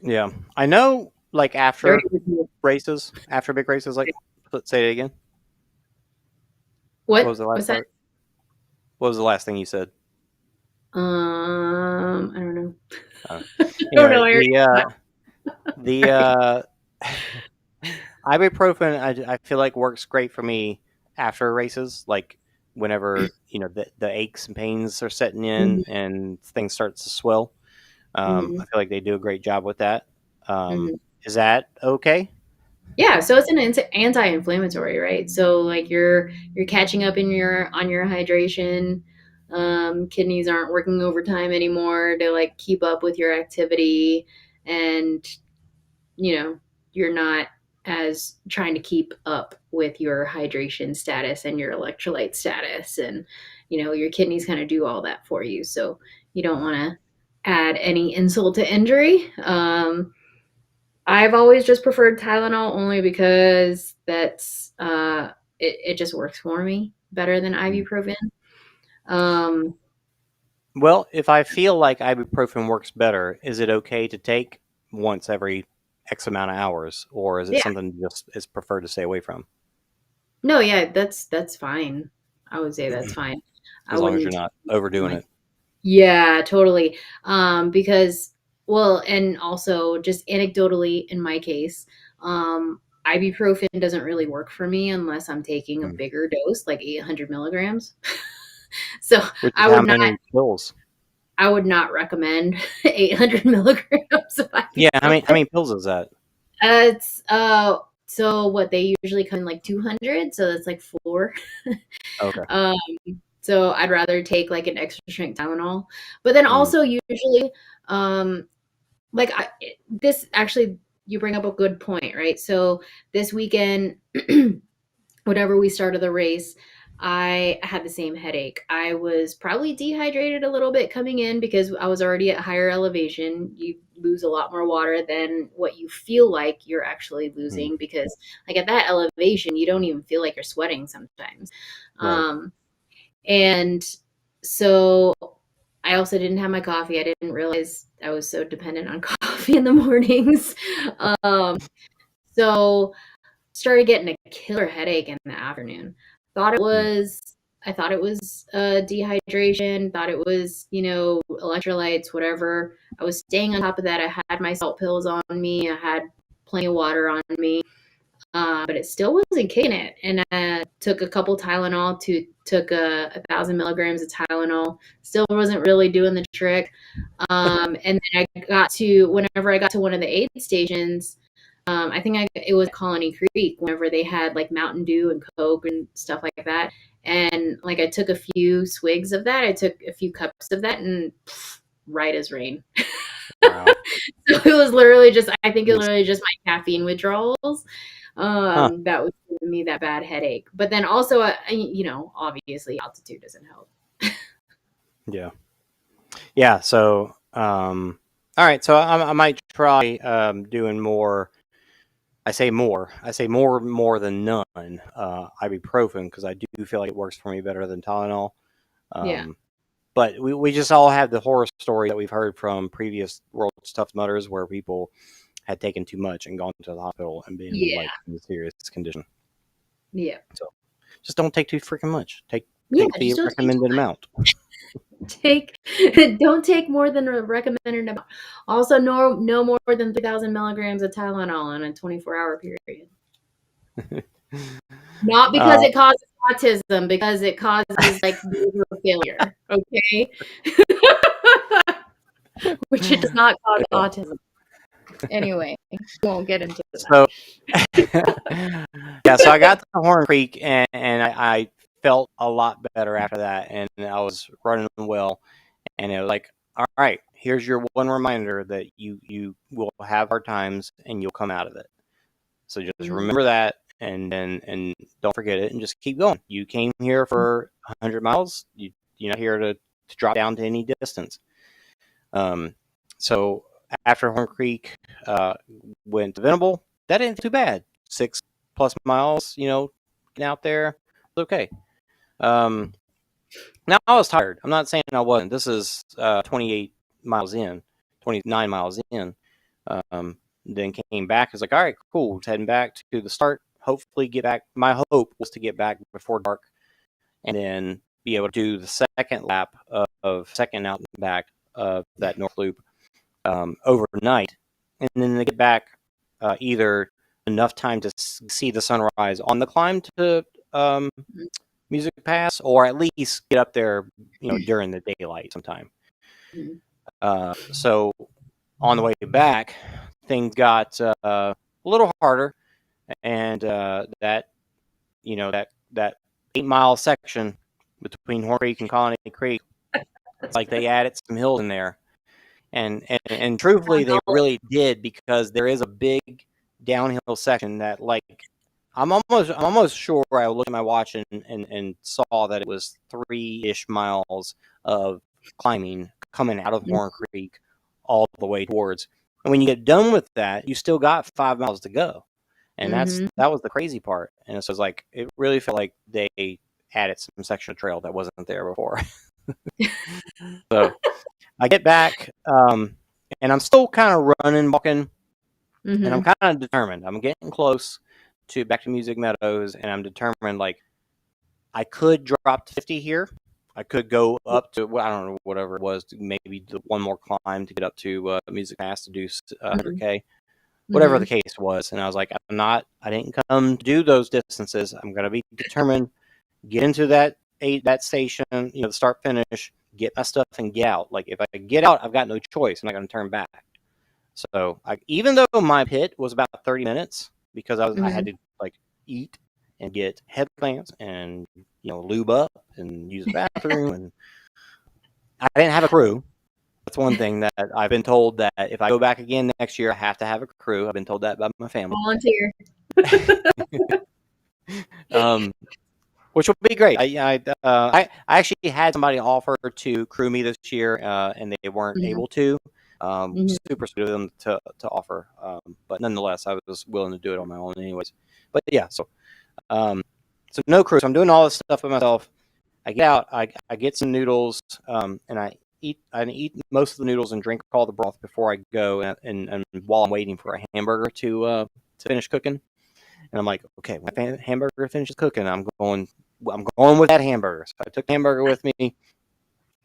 Yeah, I know. Like They're after already after big races, like let's say it again. What what was the was last that? part? What was the last thing you said? I don't know. Uh, I don't anyway, know. I already forgot. The ibuprofen, I feel like works great for me after races, like whenever the aches and pains are setting in Mhm, and things start to swell. I mhm, feel like they do a great job with that. mhm. Is that okay? Yeah, so it's an anti-inflammatory, right? So like you're catching up in your on your hydration. Kidneys aren't working overtime anymore to like keep up with your activity, and you know you're not as trying to keep up with your hydration status and your electrolyte status, and your kidneys kind of do all that for you. So you don't want to add any insult to injury. I've always just preferred Tylenol only because it just works for me better than Mm. ibuprofen. Um, Well, if I feel like ibuprofen works better, is it okay to take once every X amount of hours, or is it yeah, something just is preferred to stay away from? no, yeah, that's fine. I would say that's fine. I As long as you're wouldn't not take something overdoing like it. yeah, totally. Because well, and also just anecdotally in my case, ibuprofen doesn't really work for me unless I'm taking a Mm. bigger dose, like 800 milligrams. So Which is I how would not many pills? I would not recommend 800 milligrams of Yeah, how ibuprofen. many pills is that? It's so what they usually come in like 200, so that's like four. Okay. um, so I'd rather take like an extra strength Tylenol, but then Mm. also usually, um, like this actually you bring up a good point, right? So this weekend, whenever we started the race, I had the same headache. I was probably dehydrated a little bit coming in because I was already at higher elevation. You lose a lot more water than what you feel like you're actually Mm. losing because, like, at that elevation, you don't even feel like you're sweating sometimes. Right. And so I also didn't have my coffee. I didn't realize I was so dependent on coffee in the mornings. Um, so started getting a killer headache in the afternoon. Thought it Mm. was I thought it was dehydration, thought it was, electrolytes, whatever. I was staying on top of that. I had my salt pills on me. I had plenty of water on me. But it still wasn't kicking it. And I took a couple Tylenol took 1,000 milligrams of Tylenol. Still wasn't really doing the trick. And then whenever I got to one of the aid stations, I think it was Colony Creek whenever they had like Mountain Dew and Coke and stuff like that. And like I took a few swigs of that. I took a few cups of that and right as rain. Wow. So it was literally just, I think it was It's, literally just my caffeine withdrawals huh. that was giving me that bad headache. But then also, obviously altitude doesn't help. Yeah. Yeah. So, all right. So I might try doing more. I say more. I say more than none. Ibuprofen because I do feel like it works for me better than Tylenol. Yeah. Um, but we just all have the horror story that we've heard from previous World's Toughest Mutters where people had taken too much and gone to the hospital and been Yeah. like in serious condition. Yeah. So just don't take too freaking much. Yeah. Take the Just don't take recommended amount. take don't take more than a recommended amount. Also, no more than 3,000 milligrams of Tylenol in a 24-hour period. Not because Uh, it causes autism, because it causes like liver failure. Okay, which it does not cause yeah. autism. Anyway, won't get into that. So yeah, so I got to Horn Creek and I felt a lot better after that, and I was running well, and it was like, all right, here's your one reminder that you will have hard times and you'll come out of it. So just Mhm. remember that, and don't forget it, and just keep going. You came here for 100 miles. You're not here to drop down to any distance. So after Horn Creek, went to Venable. That didn't feel too bad. 6+ miles, getting out there, it's okay. Now I was tired. I'm not saying I wasn't. This is 28 miles in, 29 miles in. Then came back. I was like, all right, cool. Heading back to the start. Hopefully get back. My hope was to get back before dark and then be able to do the second lap of second out and back of that North Loop overnight and then to get back either enough time to see the sunrise on the climb to Music Pass, or at least get up there, during the daylight sometime. So on the way back, things got a little harder, and that 8-mile section between Horn Creek and Colony Creek, it's like they added some hills in there, and truthfully, they really did, because there is a big downhill section that, like, I'm almost sure I looked at my watch and saw that it was 3-ish miles of climbing coming out of Horn Creek all the way towards. And when you get done with that, you still got 5 miles to go. And that was the crazy part. And so it's like, it really felt like they added some section of trail that wasn't there before. So I get back, and I'm still kind of running, walking, and I'm kind of determined. I'm getting close back to Music Meadows, and I'm determined, like, I could drop to 50 here. I could go up to, I don't know, whatever it was, maybe do one more climb to get up to Music Pass to do 100K, whatever the case was. And I was like, I didn't come to do those distances. I'm going to be determined, get into that station, the start finish, get my stuff and get out. Like, if I get out, I've got no choice. I'm not going to turn back. So even though my pit was about 30 minutes, because I had to, like, eat and get headlamps and lube up and use the bathroom, and I didn't have a crew. That's one thing that I've been told, that if I go back again next year, I have to have a crew. I've been told that by my family. Volunteer. Which will be great. I actually had somebody offer to crew me this year, and they weren't able to. Super sweet of them to offer, but nonetheless, I was willing to do it on my own anyways. But yeah, so no crew. So I'm doing all this stuff by myself. I get out, I get some noodles, and I eat most of the noodles and drink all the broth before I go, and while I'm waiting for a hamburger to finish cooking. And I'm like, okay, when my hamburger finishes cooking, I'm going with that hamburger. So I took the hamburger with me,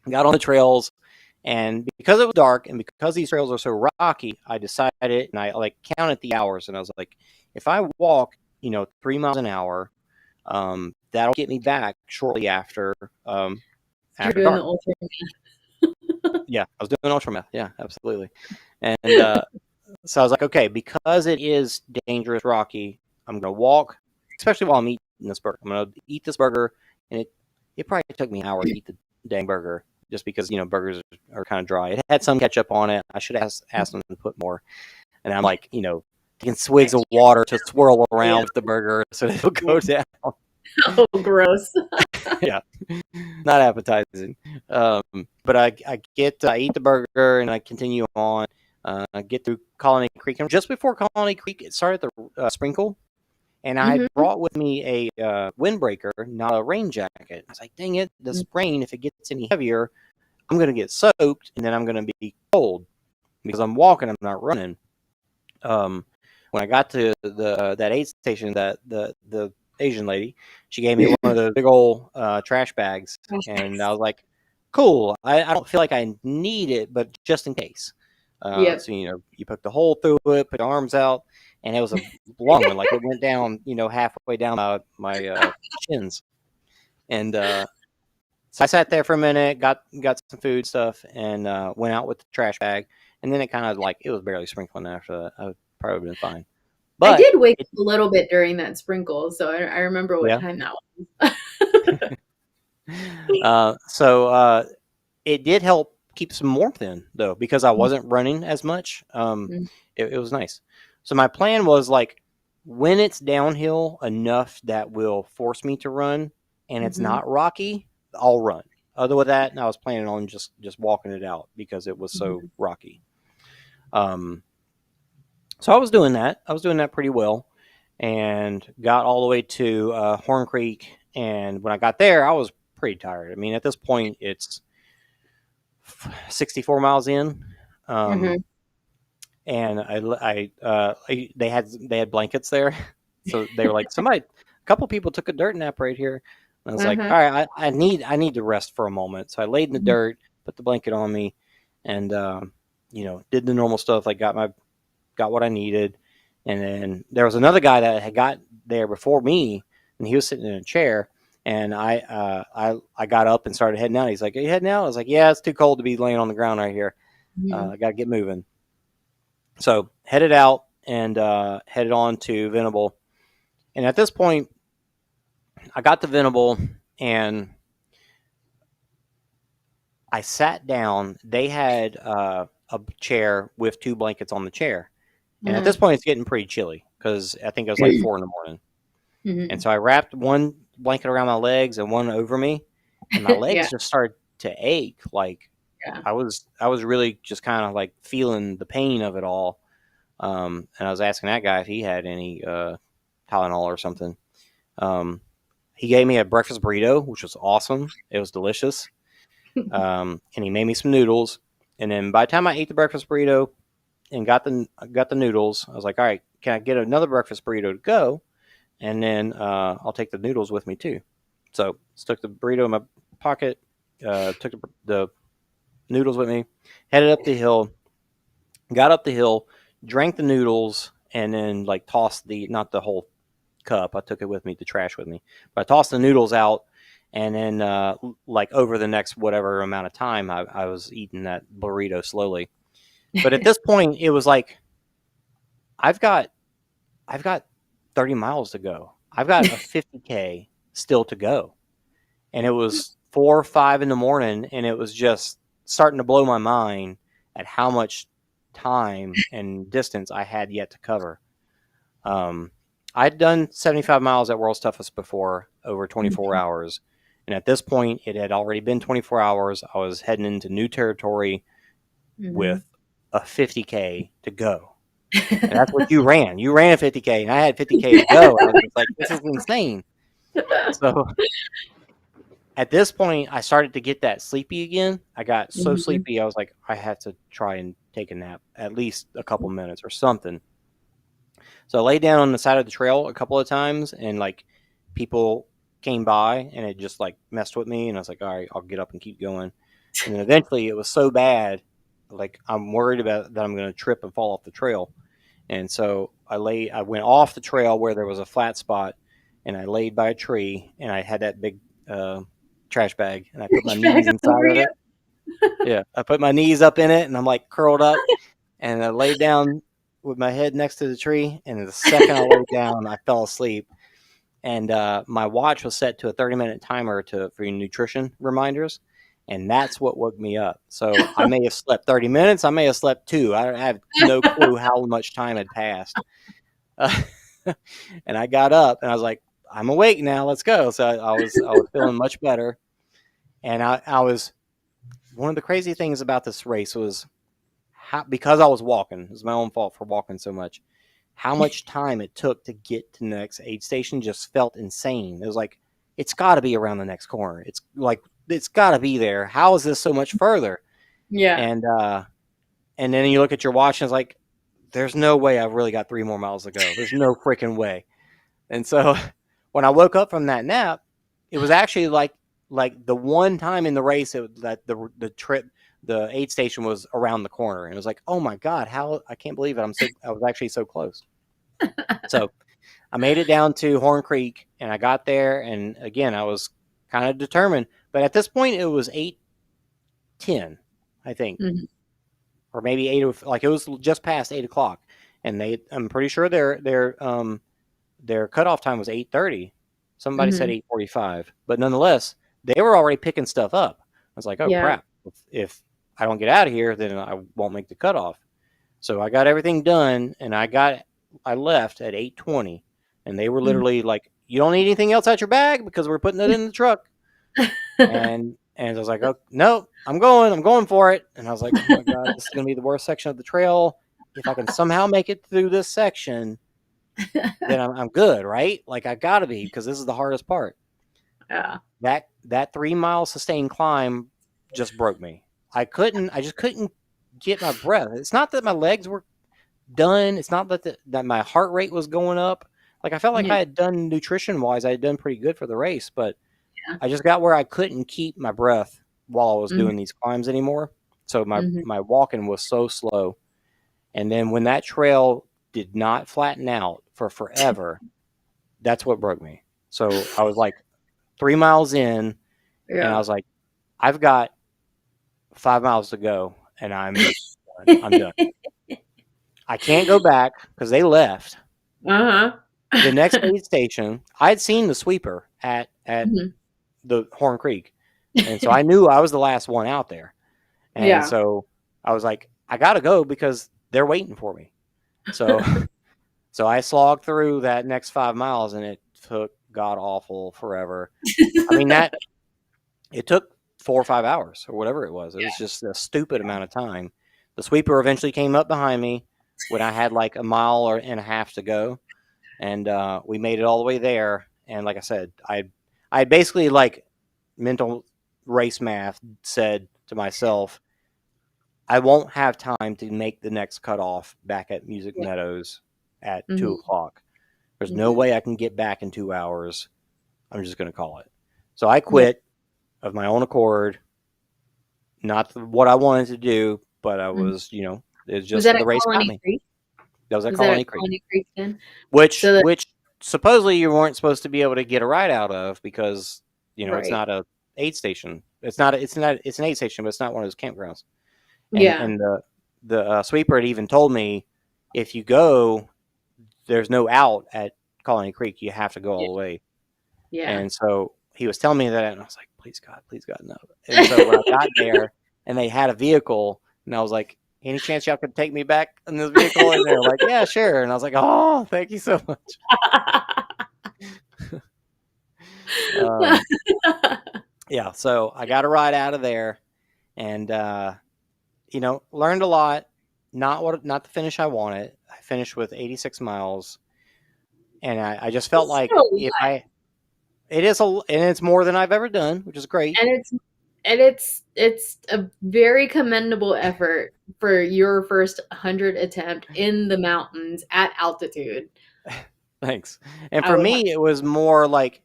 got on the trails. And because it was dark, and because these trails are so rocky, I decided, and I counted the hours, and I was like, if I walk, 3 miles an hour, that'll get me back shortly after. You're doing dark. The ultra math. Yeah, I was doing ultra math. Yeah, absolutely. And so I was like, okay, because it is dangerous, rocky, I'm gonna walk, especially while I'm eating this burger. I'm gonna eat this burger, and it probably took me an hour to eat the dang burger, just because burgers are kind of dry. It had some ketchup on it. I should have asked them to put more. And I'm like, taking swigs of water to swirl around with the burger so it'll go down. Oh, gross. Yeah, not appetizing. But I eat the burger, and I continue on. I get through Colony Creek, and just before Colony Creek, it started to sprinkle. And I brought with me a windbreaker, not a rain jacket. I was like, dang it, this rain, if it gets any heavier, I'm going to get soaked, and then I'm going to be cold because I'm walking, I'm not running. When I got to that aid station, that the Asian lady, she gave me one of the big old trash bags, and I was like, cool. I don't feel like I need it, but just in case. So you poke the hole through it, put your arms out, and it was a long one. Like, it went down, halfway down my shins. And so I sat there for a minute, got some food stuff, and went out with the trash bag. And then it kind of, like, it was barely sprinkling after that. I would probably been fine. But I did wake up a little bit during that sprinkle, so I remember what time that was. So it did help keep some warmth in, though, because I wasn't running as much. It was nice. So my plan was, like, when it's downhill enough that will force me to run, and it's not rocky, I'll run. Other than that, I was planning on just walking it out because it was so rocky. So I was doing that. I was doing that pretty well, and got all the way to Horn Creek. And when I got there, I was pretty tired. I mean, at this point, it's 64 miles in, and they had blankets there, so they were like, a couple people took a dirt nap right here. And I was like, all right, I need to rest for a moment. So I laid in the dirt, put the blanket on me, and did the normal stuff. Like, got my got what I needed. And then there was another guy that had got there before me, and he was sitting in a chair. And I got up and started heading out. He's like, "Are you heading out?" I was like, "Yeah, it's too cold to be laying on the ground right here. Mhm. I got to get moving." So headed out and headed on to Venable. And at this point, I got to Venable and I sat down. They had a chair with 2 blankets on the chair. And at this point, it's getting pretty chilly because I think it was like 4 in the morning. And Mhm. so I wrapped one blanket around my legs and one over me, and my Yeah. legs just started to ache. Like Yeah. I was really just kind of like feeling the pain of it all. And I was asking that guy if he had any Tylenol or something. He gave me a breakfast burrito, which was awesome. It was delicious. And he made me some noodles. And then by the time I ate the breakfast burrito and got the noodles, I was like, all right, can I get another breakfast burrito to go? And then I'll take the noodles with me too. So stuck the burrito in my pocket, took the noodles with me, headed up the hill, got up the hill, drank the noodles, and then like tossed not the whole cup. I took it with me, the trash with me, but I tossed the noodles out. And then, like over the next whatever amount of time, I was eating that burrito slowly. But at this point, it was like I've got I've got 30 miles to go. I've got a 50K still to go. And it was 4 or 5 in the morning, and it was just starting to blow my mind at how much time and distance I had yet to cover. Um, I'd done 75 miles at World's Toughest before over 24 Mhm. hours. And at this point, it had already been 24 hours. I was heading into new territory Mhm. with a 50K to go. And that's what you ran. You ran 50K, and I had 50K to go. And I was just like, this is insane. So at this point, I started to get that sleepy again. I got so Mhm. sleepy, I was like, I have to try and take a nap, at least a couple minutes or something. So I laid down on the side of the trail a couple of times, and like people came by, and it just like messed with me. And I was like, all right, I'll get up and keep going. And then eventually, it was so bad, like I'm worried about that I'm going to trip and fall off the trail. And so I went off the trail where there was a flat spot, and I laid by a tree, and I had that big uh, trash bag, and I put my Trash bag knees inside over of you. it. Yeah, I put my knees up in it, and I'm like curled up, and I laid down with my head next to the tree. And the second I laid down, I fell asleep. And my watch was set to a 30-minute timer for nutrition reminders, and that's what woke me up. So I may have slept 30 minutes, I may have slept 2. I have no clue how much time had passed. Uh, and I got up, and I was like, "I'm awake now. Let's go." So I was feeling much better, and I was one of the crazy things about this race was because I was walking. It was my own fault for walking so much. How much time it took to get to the next aid station just felt insane. It was like it's got to be around the next corner. It's like it's got to be there. How is this so much further? Yeah. And and then you look at your watch, and it's like there's no way I've really got 3 more miles to go. There's no freaking way. And so when I woke up from that nap, it was actually like the one time in the race that the aid station was around the corner, and it was like, oh my god, how I can't believe it! I was actually so close. So I made it down to Horn Creek, and I got there, and again I was kind of determined. But at this point, it was 8:10, I think, Mhm. or maybe eight. Like it was just past 8 o'clock, and I'm pretty sure their cutoff time was 8:30. Somebody said Mhm. 8:45, but nonetheless, they were already picking stuff up. I was like, oh Yeah. crap! If I don't get out of here, then I won't make the cutoff. So I got everything done, and I left at 8:20, and they were Mhm. literally like, "You don't need anything else out your bag because we're putting it in the truck." And I was like, "Oh no, I'm going for it." And I was like, "Oh my god, this is gonna be the worst section of the trail. If I can somehow make it through this section, then I'm good, right? Like I gotta be because this is the hardest part." Yeah. That 3 mile sustained climb just broke me. I just couldn't get my breath. It's not that my legs were done. It's not that my heart rate was going up. Like I felt like Yeah. I had done nutrition wise, I had done pretty good for the race, but Yeah. I just got where I couldn't keep my breath while I was Mhm. doing these climbs anymore. So Mhm. my walking was so slow, And then when that trail did not flatten out for forever, that's what broke me. So I was like 3 miles in, and I Yeah. was like, I've got 5 miles to go, and I'm done. I can't go back because they left. Uh-huh. The next aid station, I had seen the sweeper at Mhm. the Horn Creek, and so I knew I was the last one out there. And Yeah. so I was like, I gotta go because they're waiting for me. So so I slogged through that next 5 miles, and it took god awful forever. I mean that it took 4 or 5 hours or whatever it was. It was just a stupid amount of time. The sweeper eventually came up behind me when I had like a mile or and a half to go, and we made it all the way there. And like I said, I basically like mental race math said to myself, I won't have time to make the next cutoff back at Music Yeah. Meadows at Mhm. 2 o'clock. There's no Mhm. way I can get back in 2 hours. I'm just going to call it. So I Yeah. quit of my own accord. Not what I wanted to do, but I Mhm. was, it's Was just that at the race got Colony me. Creek? That was at Was that at Colony Creek, Colony Creek then? which So that which supposedly you weren't supposed to be able to get a ride out of because it's right. not a aid station. It's an aid station, but it's not one of those campgrounds. And Yeah. the sweeper had even told me if you go, there's no out at Colony Creek. You have to go all Yeah. the way. Yeah. And so he was telling me that, and I was like, please God, no. And so when I got there, and they had a vehicle, and I was like, any chance y'all could take me back in this vehicle? And they're like, yeah, sure. And I was like, oh, thank you so much. Um, yeah, so I got a ride out of there, and learned a lot. Not the finish I wanted. I finished with 86 miles, and I just felt It's like still a if lot. I it is and it's more than I've ever done, which is great. And it's a very commendable effort for your first 100 attempt in the mountains at altitude. Thanks. And I for would have me, it was more like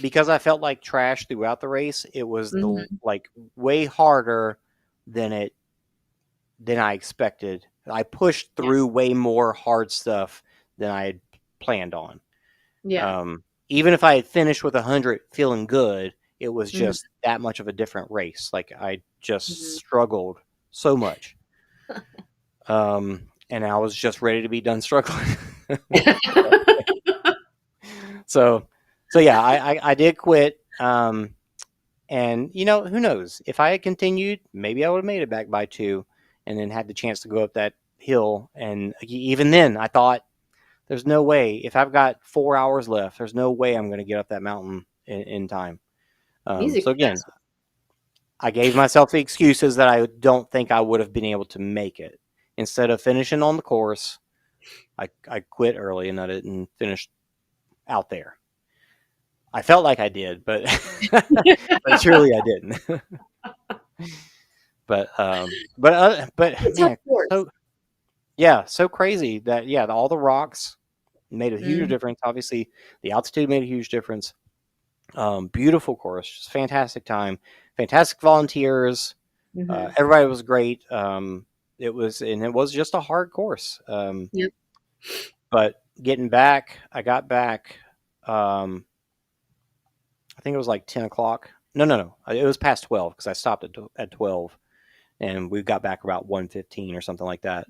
because I felt like trash throughout the race. It was the Mhm. like way harder than it than I expected. I pushed Yeah. through way more hard stuff than I had planned on. Yeah. Even if I had finished with 100 feeling good, it was Mhm. just that much of a different race. Like I just Mhm. struggled so much. And I was just ready to be done struggling. so, so yeah, I did quit. And who knows? If I had continued, maybe I would have made it back by 2, and then had the chance to go up that hill. And even then, I thought, there's no way. If I've got 4 hours left, there's no way I'm going to get up that mountain in time. Music So again, fest. I gave myself the excuses that I don't think I would have been able to make it. Instead of finishing on the course, I quit early and I didn't finish out there. I felt like I did, but but truly I didn't. But It's a tough man, course. so yeah, so crazy that all the rocks made a huge Mhm. difference. Obviously, the altitude made a huge difference. Beautiful course, just fantastic time, fantastic volunteers. Mhm. Everybody was great. It was just a hard course. Yep. But getting back, I got back. Um, I think it was like 10 o'clock. No. It was past 12 because I stopped at 12, and we got back about 1:15 or something like that.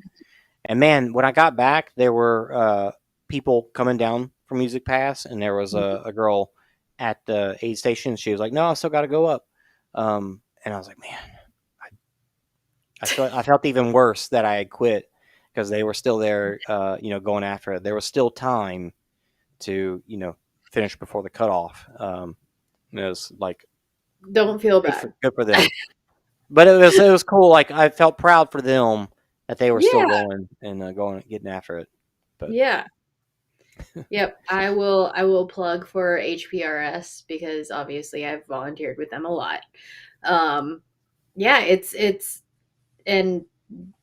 And man, when I got back, there were people coming down from Music Pass, and there was Mhm. a girl at the aid station. She was like, "No, I still got to go up." And I was like, "Man, I felt even worse that I had quit because they were still there, going after it. There was still time to, finish before the cutoff. It was like Don't feel bad. good for them, but it was cool. Like I felt proud for them that they were still Yeah. going and getting after it. But Yeah. Yep, I will plug for HPRS because obviously I've volunteered with them a lot. Um, yeah, it's and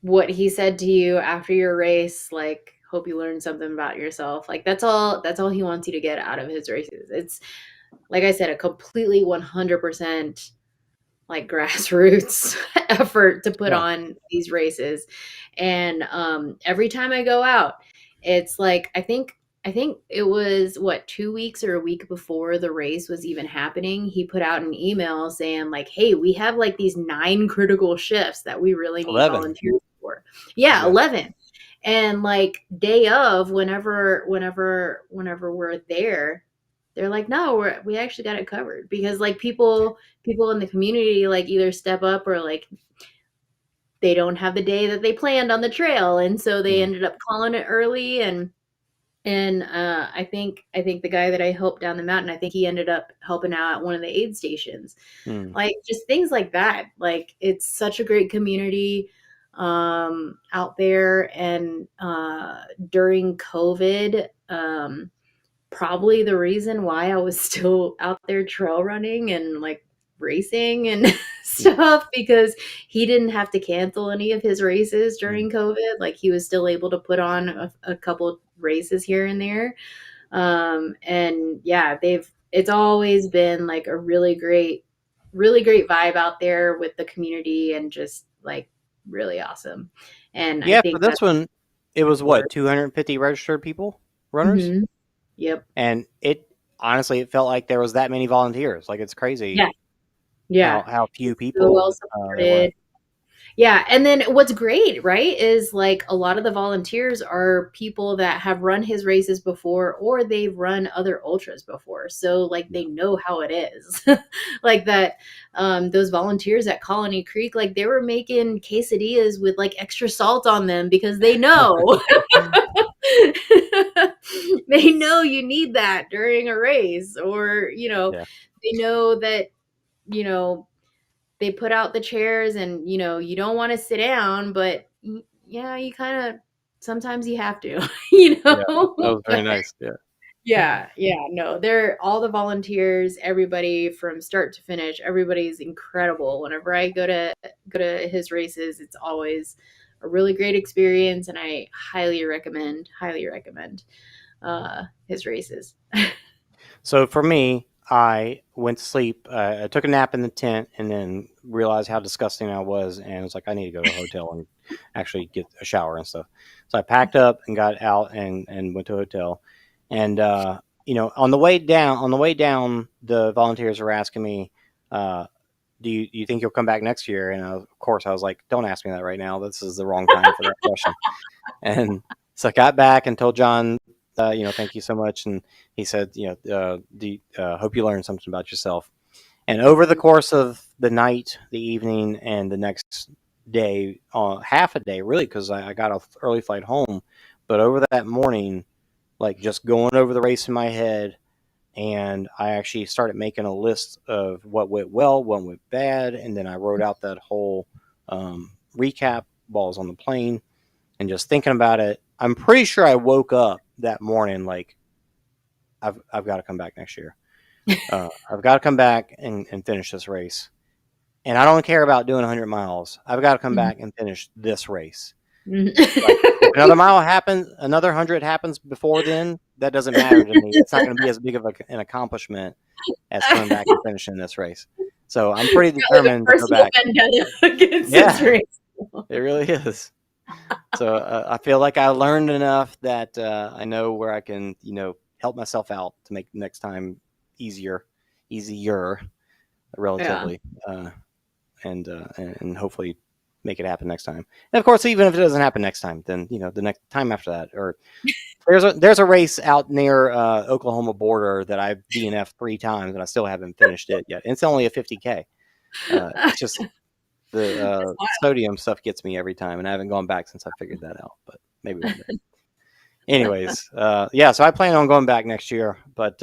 what he said to you after your race, like hope you learned something about yourself. Like that's all he wants you to get out of his races. It's like I said, a completely 100% like grassroots effort to put Yeah. on these races. And every time I go out, it's like I think it was what 2 weeks or a week before the race was even happening. He put out an email saying like, "Hey, we have like these 9 critical shifts that we really need 11. volunteers for." Yeah, Yeah. 11. And like day of, whenever we're there, they're like, "No, we actually got it covered," because like people in the community like either step up or like they don't have the day that they planned on the trail, and so they Mm. ended up calling it early. And I think the guy that I helped down the mountain, I think he ended up helping out at one of the aid stations. Mm. Like just things like that. Like it's such a great community out there. And during COVID, probably the reason why I was still out there trail running and like racing and stuff, because he didn't have to cancel any of his races Mm. during COVID. Like he was still able to put on a couple races here and there. And yeah, it's always been like a really great vibe out there with the community, and just like really awesome. And I Yeah, for think this that's one, it was where, what, 250 registered people, runners, hmm yep. and it honestly it felt like there was that many volunteers. Like it's crazy Yeah. Yeah. how few It's so people well there were. supported. Yeah, and then what's great, right, is like a lot of the volunteers are people that have run his races before, or they've run other ultras before. So like Yeah. they know how it is. Like that those volunteers at Colony Creek, like they were making quesadillas with like extra salt on them because they know. They know you need that during a race, or Yeah. they know that you know they put out the chairs, and you don't want to sit down, but yeah, you kind of sometimes you have to. you Yeah. That know was very nice. Yeah. yeah, yeah, no, they're all the volunteers, everybody from start to finish, everybody's incredible. Whenever I go to his races, it's always a really great experience, and I highly recommend his races. So for me, I went to sleep. I took a nap in the tent, and then realized how disgusting I was, and was like, I need to go to a hotel and actually get a shower and stuff. So I packed up and got out and went to a hotel. And on the way down, the volunteers were asking me, uh, "Do you think you'll come back next year?" And of course, I was like, "Don't ask me that right now. This is the wrong time for that question." And so I got back and told John, thank you so much. And he said, hope you learned something about yourself. And over the course of the night, the evening, and the next day, half a day, really, because I got an early flight home. But over that morning, like just going over the race in my head, and I actually started making a list of what went well, what went bad, and then I wrote out that whole recap while I was on the plane and just thinking about it. I'm pretty sure I woke up that morning like I've got to come back next year. I've got to come back and finish this race. And I don't care about doing 100 miles. I've got to come back and finish this race. Like if another mile happens, another 100 happens before then, that doesn't matter to me. It's not going to be as big of an accomplishment as coming back and finishing this race. So I'm pretty Probably a determined to go personal back. vendetta against this Yeah, race. it really is. So I feel like I learned enough that I know where I can, help myself out to make next time easier, Yeah. relatively, and hopefully make it happen next time. And of course, even if it doesn't happen next time, then the next time after that, or there's a race out near Oklahoma border that I've DNF'd 3 times and I still haven't finished it yet. And it's only a 50K. It's just the sodium stuff gets me every time, and I haven't gone back since I figured that out. But maybe one day. Anyways, yeah. So I plan on going back next year, but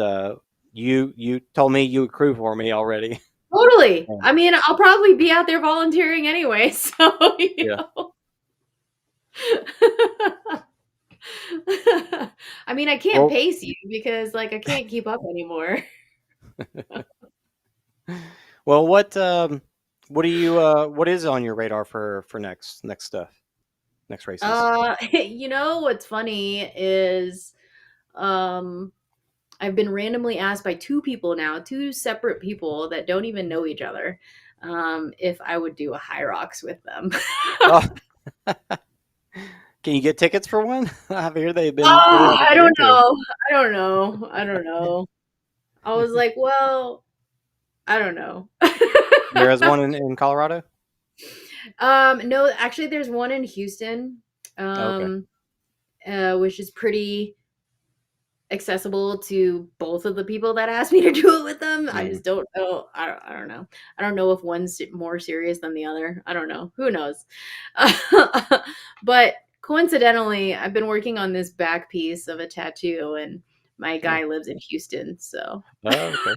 you told me you would crew for me already. Totally. Yeah. I mean, I'll probably be out there volunteering anyway, so Yeah. I mean, I can't Well, pace you because like I can't keep up anymore. well, what is on your radar for next stuff, next races? What's funny is um I've been randomly asked by two people now, two separate people that don't even know each other. if I would do a high rocks with them. Oh, can you get tickets for one? I hear they've been really Oh, hard to I get don't into. know. I don't know. I don't know. I was like, well, I don't know. There is one in Colorado. No, actually, there's one in Houston, Oh, okay. um, which is pretty accessible to both of the people that asked me to do it with them. I Mm. just don't know. I don't know. I don't know if one's more serious than the other. I don't know. Who knows? But coincidentally, I've been working on this back piece of a tattoo, and my Oh, guy lives in Houston, so oh, okay.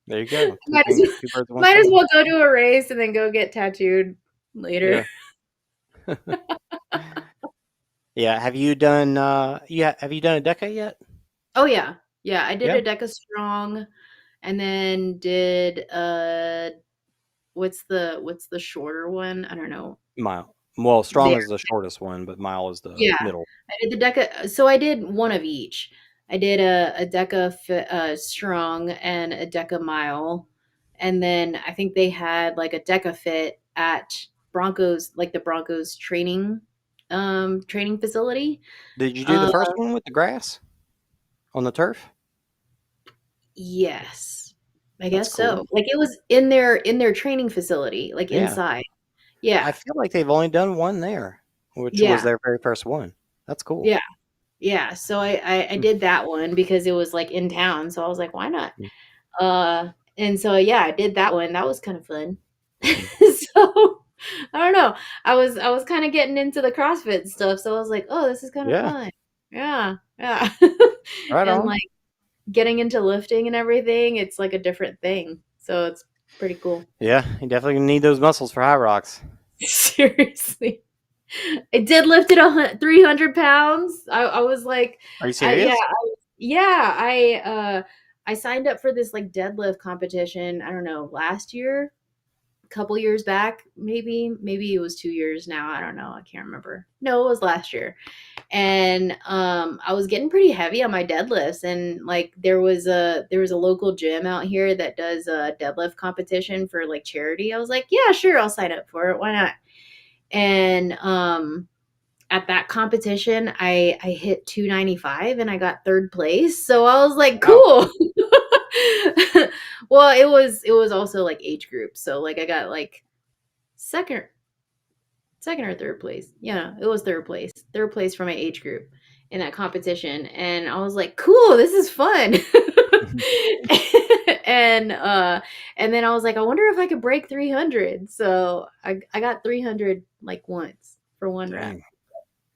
There you go. might as, Two birds with one might as stone. well go to a race and then go get tattooed later. Yeah. Yeah. Have you done? Have you done a decade yet? Oh yeah, yeah. I did Yeah. a Deca Strong, and then did what's the shorter one? I don't know. Mile. Well, strong There. is the shortest one, but mile is the Yeah. middle. I did the Deca, so I did one of each. I did a Strong and a Deca Mile, and then I think they had like a Deca Fit at Broncos, like the Broncos training facility. Did you do the Uh, first one with the grass on the turf? yes. I That's guess cool. so. Like it was in their training facility, like Yeah. inside. Yeah. I feel like they've only done one there, which was Yeah. their very first one. That's cool. Yeah. Yeah. So I Mm, did that one because it was like in town. So I was like, why not? mm, And so yeah, I did that one. That was kind of fun. mm. So I don't know. I was kind of getting into the CrossFit stuff, so I was like, oh, this is kind of Yeah. fun. Yeah, yeah. Right And on. like getting into lifting and everything, it's like a different thing. So it's pretty cool. Yeah. You definitely need those muscles for high rocks. Seriously. I did lift it 300 pounds. I was like, Are you yeah, serious? yeah. I signed up for this like deadlift competition. I don't know, last year, a couple years back, maybe it was 2 years now. I don't know. I can't remember. No, it was last year. And I was getting pretty heavy on my deadlifts, and like there was a local gym out here that does a deadlift competition for like charity. I was like, yeah, sure, I'll sign up for it. Why not? And at that competition, I hit 295 and I got third place. So I was like, Wow. cool. Well, it was also like age group. So like I got like second second or third place. Yeah, it was third place. Third place for my age group in that competition. And I was like, cool, this is fun. and and then I was like, I wonder if I could break 300. So I got 300 like once for one rep. Dang.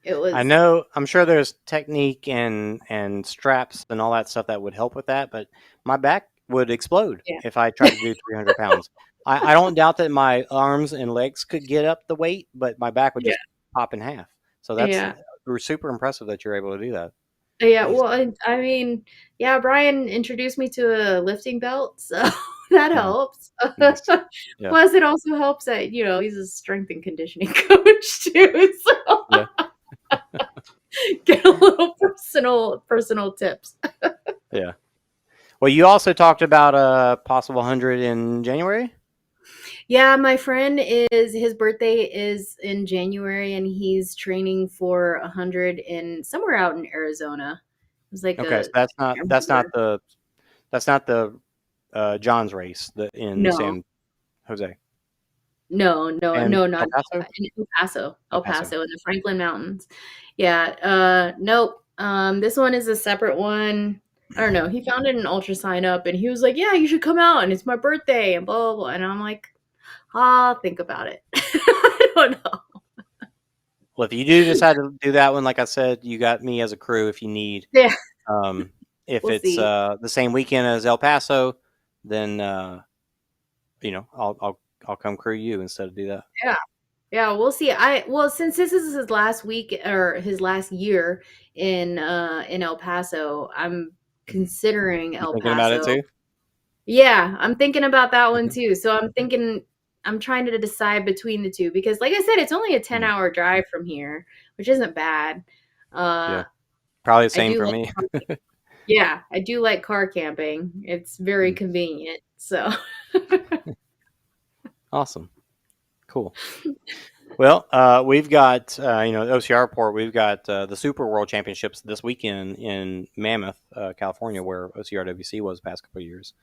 It I was know. I'm sure there's technique and straps and all that stuff that would help with that, but my back would explode yeah. if I tried to do 300 pounds. I don't doubt that my arms and legs could get up the weight, but my back would Yeah. just pop in half. So that's Yeah. we're super impressive that you're able to do that. Yeah, Jeez. well, I mean, yeah, Brian introduced me to a lifting belt, so that Mhm. helps. Nice. Yeah. Plus, it also helps that, he's a strength and conditioning coach too, so Yeah. get a little personal tips. Yeah. Well, you also talked about a possible 100 in January. Yeah, my friend his birthday is in January, and he's training for 100 in somewhere out in Arizona. It was like Okay, so a I can't remember. that's not the John's race in No. San Jose No, no, and no, not El Paso. in El Paso, El El Paso. Paso in the Franklin Mountains. Yeah, nope. This one is a separate one. I don't know. He found it in Ultra Sign Up, and he was like, "Yeah, you should come out, and it's my birthday, and blah blah blah." And I'm like, "I'll think about it." I don't know. Well, if you do decide to do that one, like I said, you got me as a crew if you need. Yeah, Um, if we'll it's see. the same weekend as El Paso, then I'll come crew you instead of do that. Yeah, yeah, we'll see. Well, since this is his last week or his last year in El Paso, I'm considering You El thinking about it Paso. too? Yeah, I'm thinking about that one Mhm. too. So I'm trying to decide between the two because like I said, it's only a Mm. 10-hour drive from here, which isn't bad. Yeah, Uh probably the I same do for like me. yeah, I do like car camping. It's very Mm. convenient. So Awesome. Cool. Well, we've got, the OCR report, we've got the Super World Championships this weekend in Mammoth, California, where OCRWC was the past couple of years.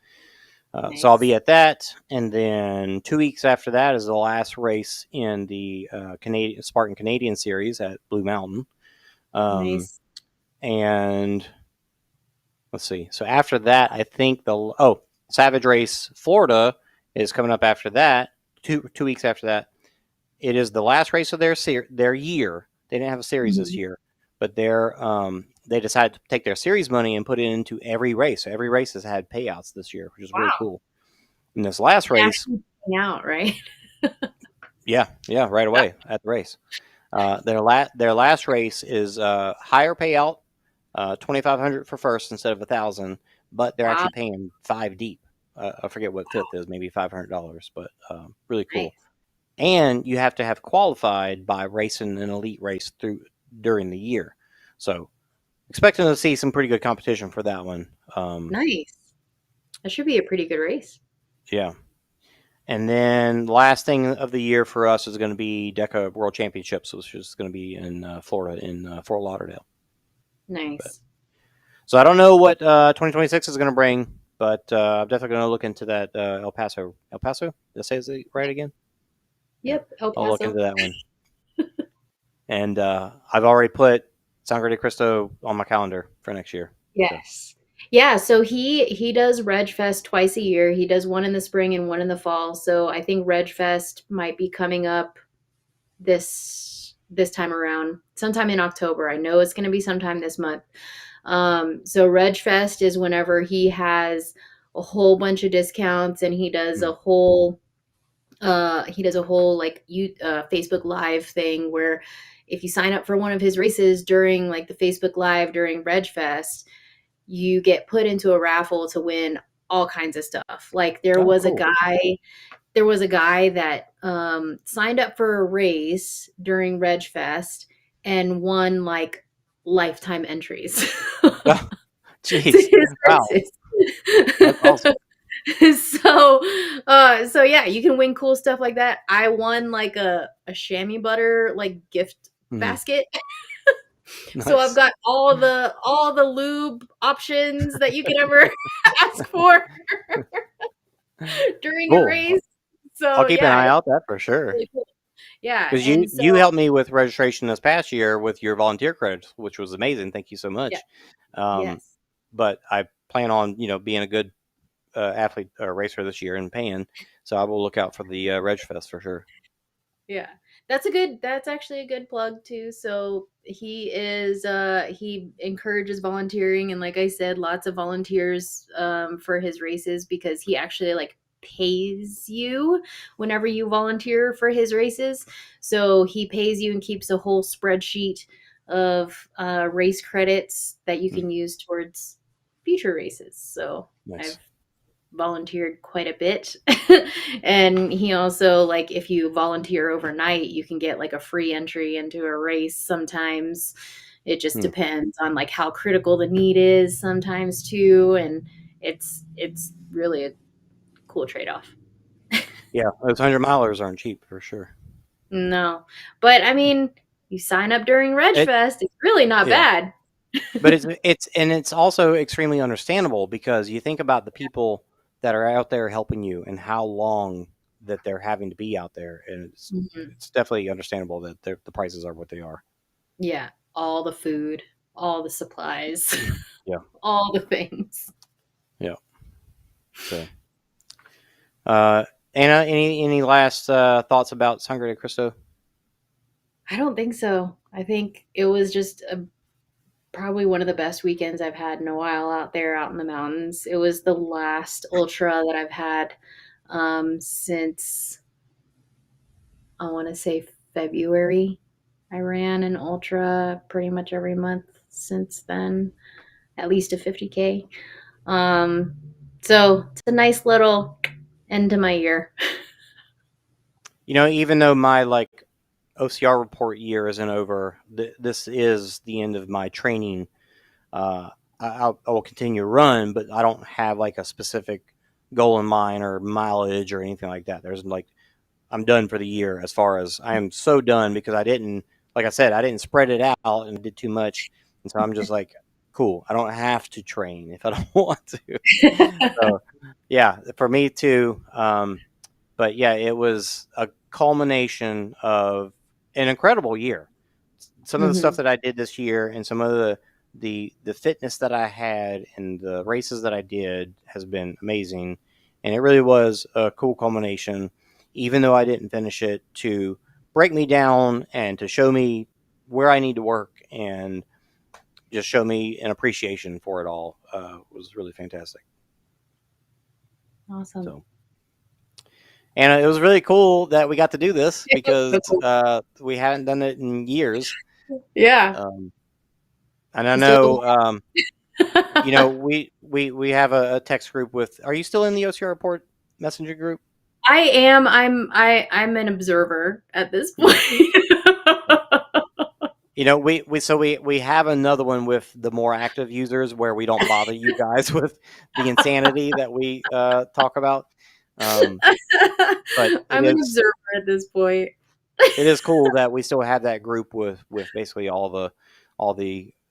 So I'll be Nice. at that. And then 2 weeks after that is the last race in the Canadian Spartan Canadian Series at Blue Mountain. Nice. And let's see. So after that, I think Savage Race Florida is coming up after that. Two weeks after that, it is the last race of their year. They didn't have a series this Mhm. year, but they decided to take their series money and put it into every race. So every race has had payouts this year, which is really Wow. cool. In this last They race, actually hang out, right? yeah, right away at the race. Their last race is higher payout, 2,500 for first instead of 1,000, but they're Wow. actually paying five deep. I forget what fifth is, maybe $500, but really cool. Nice. And you have to have qualified by racing an elite race during the year. So expecting to see some pretty good competition for that one. Nice. That should be a pretty good race. Yeah. And then the last thing of the year for us is going to be DECA World Championships, which is going to be in Florida, in Fort Lauderdale. But, Nice. so I don't know what 2026 is going to bring, but I'm definitely going to look into that El Paso. El Paso? Did I say it right again? Yeah. Yep. El I'll look Paso. into that one. And I've already put Sangre de Cristo on my calendar for next year. So. Yes. Yeah, so he does Reg Fest twice a year. He does one in the spring and one in the fall. So I think Reg Fest might be coming up this time around, sometime in October. I know it's going to be sometime this month. So Reg Fest is whenever he has a whole bunch of discounts, and he does a whole like Facebook Live thing where if you sign up for one of his races during like the Facebook Live during Reg Fest, you get put into a raffle to win all kinds of stuff. Like Oh, cool. there was a guy that signed up for a race during Reg Fest and won like lifetime entries Oh, to jeez. his Wow. races. That's awesome. So yeah, you can win cool stuff like that. I won like a chamois butter like gift Mhm. basket. So I've Nice. got all the lube options that you could ever ask for during a Cool. race. I'll So keep an yeah, eye it's out that for sure. really cool. Yeah, Because and so you helped me with registration this past year with your volunteer credits, which was amazing. Thank you so yeah, much. Um, yes. but I plan on being a good athlete or racer this year and paying, so I will look out for the Reg Fest for sure. Yeah. That's actually a good plug too. So he encourages volunteering, and like I said, lots of volunteers for his races because he actually like pays you whenever you volunteer for his races. So he pays you and keeps a whole spreadsheet of race credits that you Mm, can use towards future races. So nice. I've volunteered quite a bit. And he also, like, if you volunteer overnight, you can get like a free entry into a race sometimes. It just Hmm. depends on like how critical the need is sometimes too, and it's really a cool trade-off. Yeah, those 100 milers aren't cheap for sure. No. But I mean, you sign up during Reg It Fest, it's really not Yeah, bad. but it's also extremely understandable because you think about the people that are out there helping you and how long that they're having to be out there, and Mhm. it's definitely understandable that the prices are what they are. Yeah, all the food, all the supplies, Yeah, all the things. yeah. So, uh, Anna, any last thoughts about Sangre de Cristo? I don't think so. I think it was just probably one of the best weekends I've had in a while out there out in the mountains. It was the last ultra that I've had since I want to say February. I ran an ultra pretty much every month since then, at least a 50K. Um, so it's a nice little end to my year. Even though my OCR report year isn't over, this is the end of my training. Uh, I will continue to run, but I don't have like a specific goal in mind or mileage or anything like that. There's like I'm done for the year. As far as I am so done because I didn't, like I said, I didn't spread it out and did too much, and so I'm just like, cool. I don't have to train if I don't want to. So yeah, for me too. But yeah, it was a culmination of an incredible year. Some of the stuff Hmm. that I did this year and some of the fitness that I had and the races that I did has been amazing. And it really was a cool culmination, even though I didn't finish it, to break me down and to show me where I need to work and just show me an appreciation for it all. Was really fantastic. Awesome. So, and it was really cool that we got to do this because So cool. we hadn't done it in years. Yeah. Um, and I You still know, we have a text group with. Are you still in the OCR Report Messenger group? I am. I'm an observer at this point. Yeah. We have another one with the more active users where we don't bother you guys with the insanity that we talk about. But it I'm an is observer at this point. it is cool that we still have that group with basically all the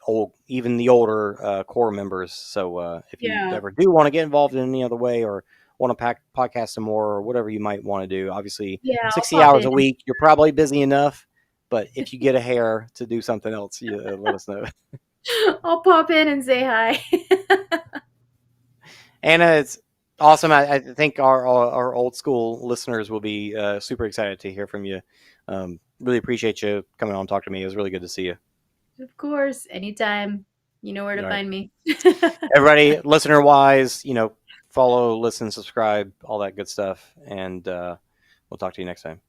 old, even the older core members. So if you Yeah. ever do want to get involved in any other way or want to podcast some more or whatever you might want to do, obviously Yeah, I'll 60 pop hours in. a week, you're probably busy enough. But if you get a hair to do something else, you let us know. I'll pop in and say hi. Anna, it's awesome. I think our old school listeners will be super excited to hear from you. Really appreciate you coming on and talk to me. It was really good to see you. Of course, anytime. You know where to All right. find me. Everybody, listener wise, follow, listen, subscribe, all that good stuff. And we'll talk to you next time.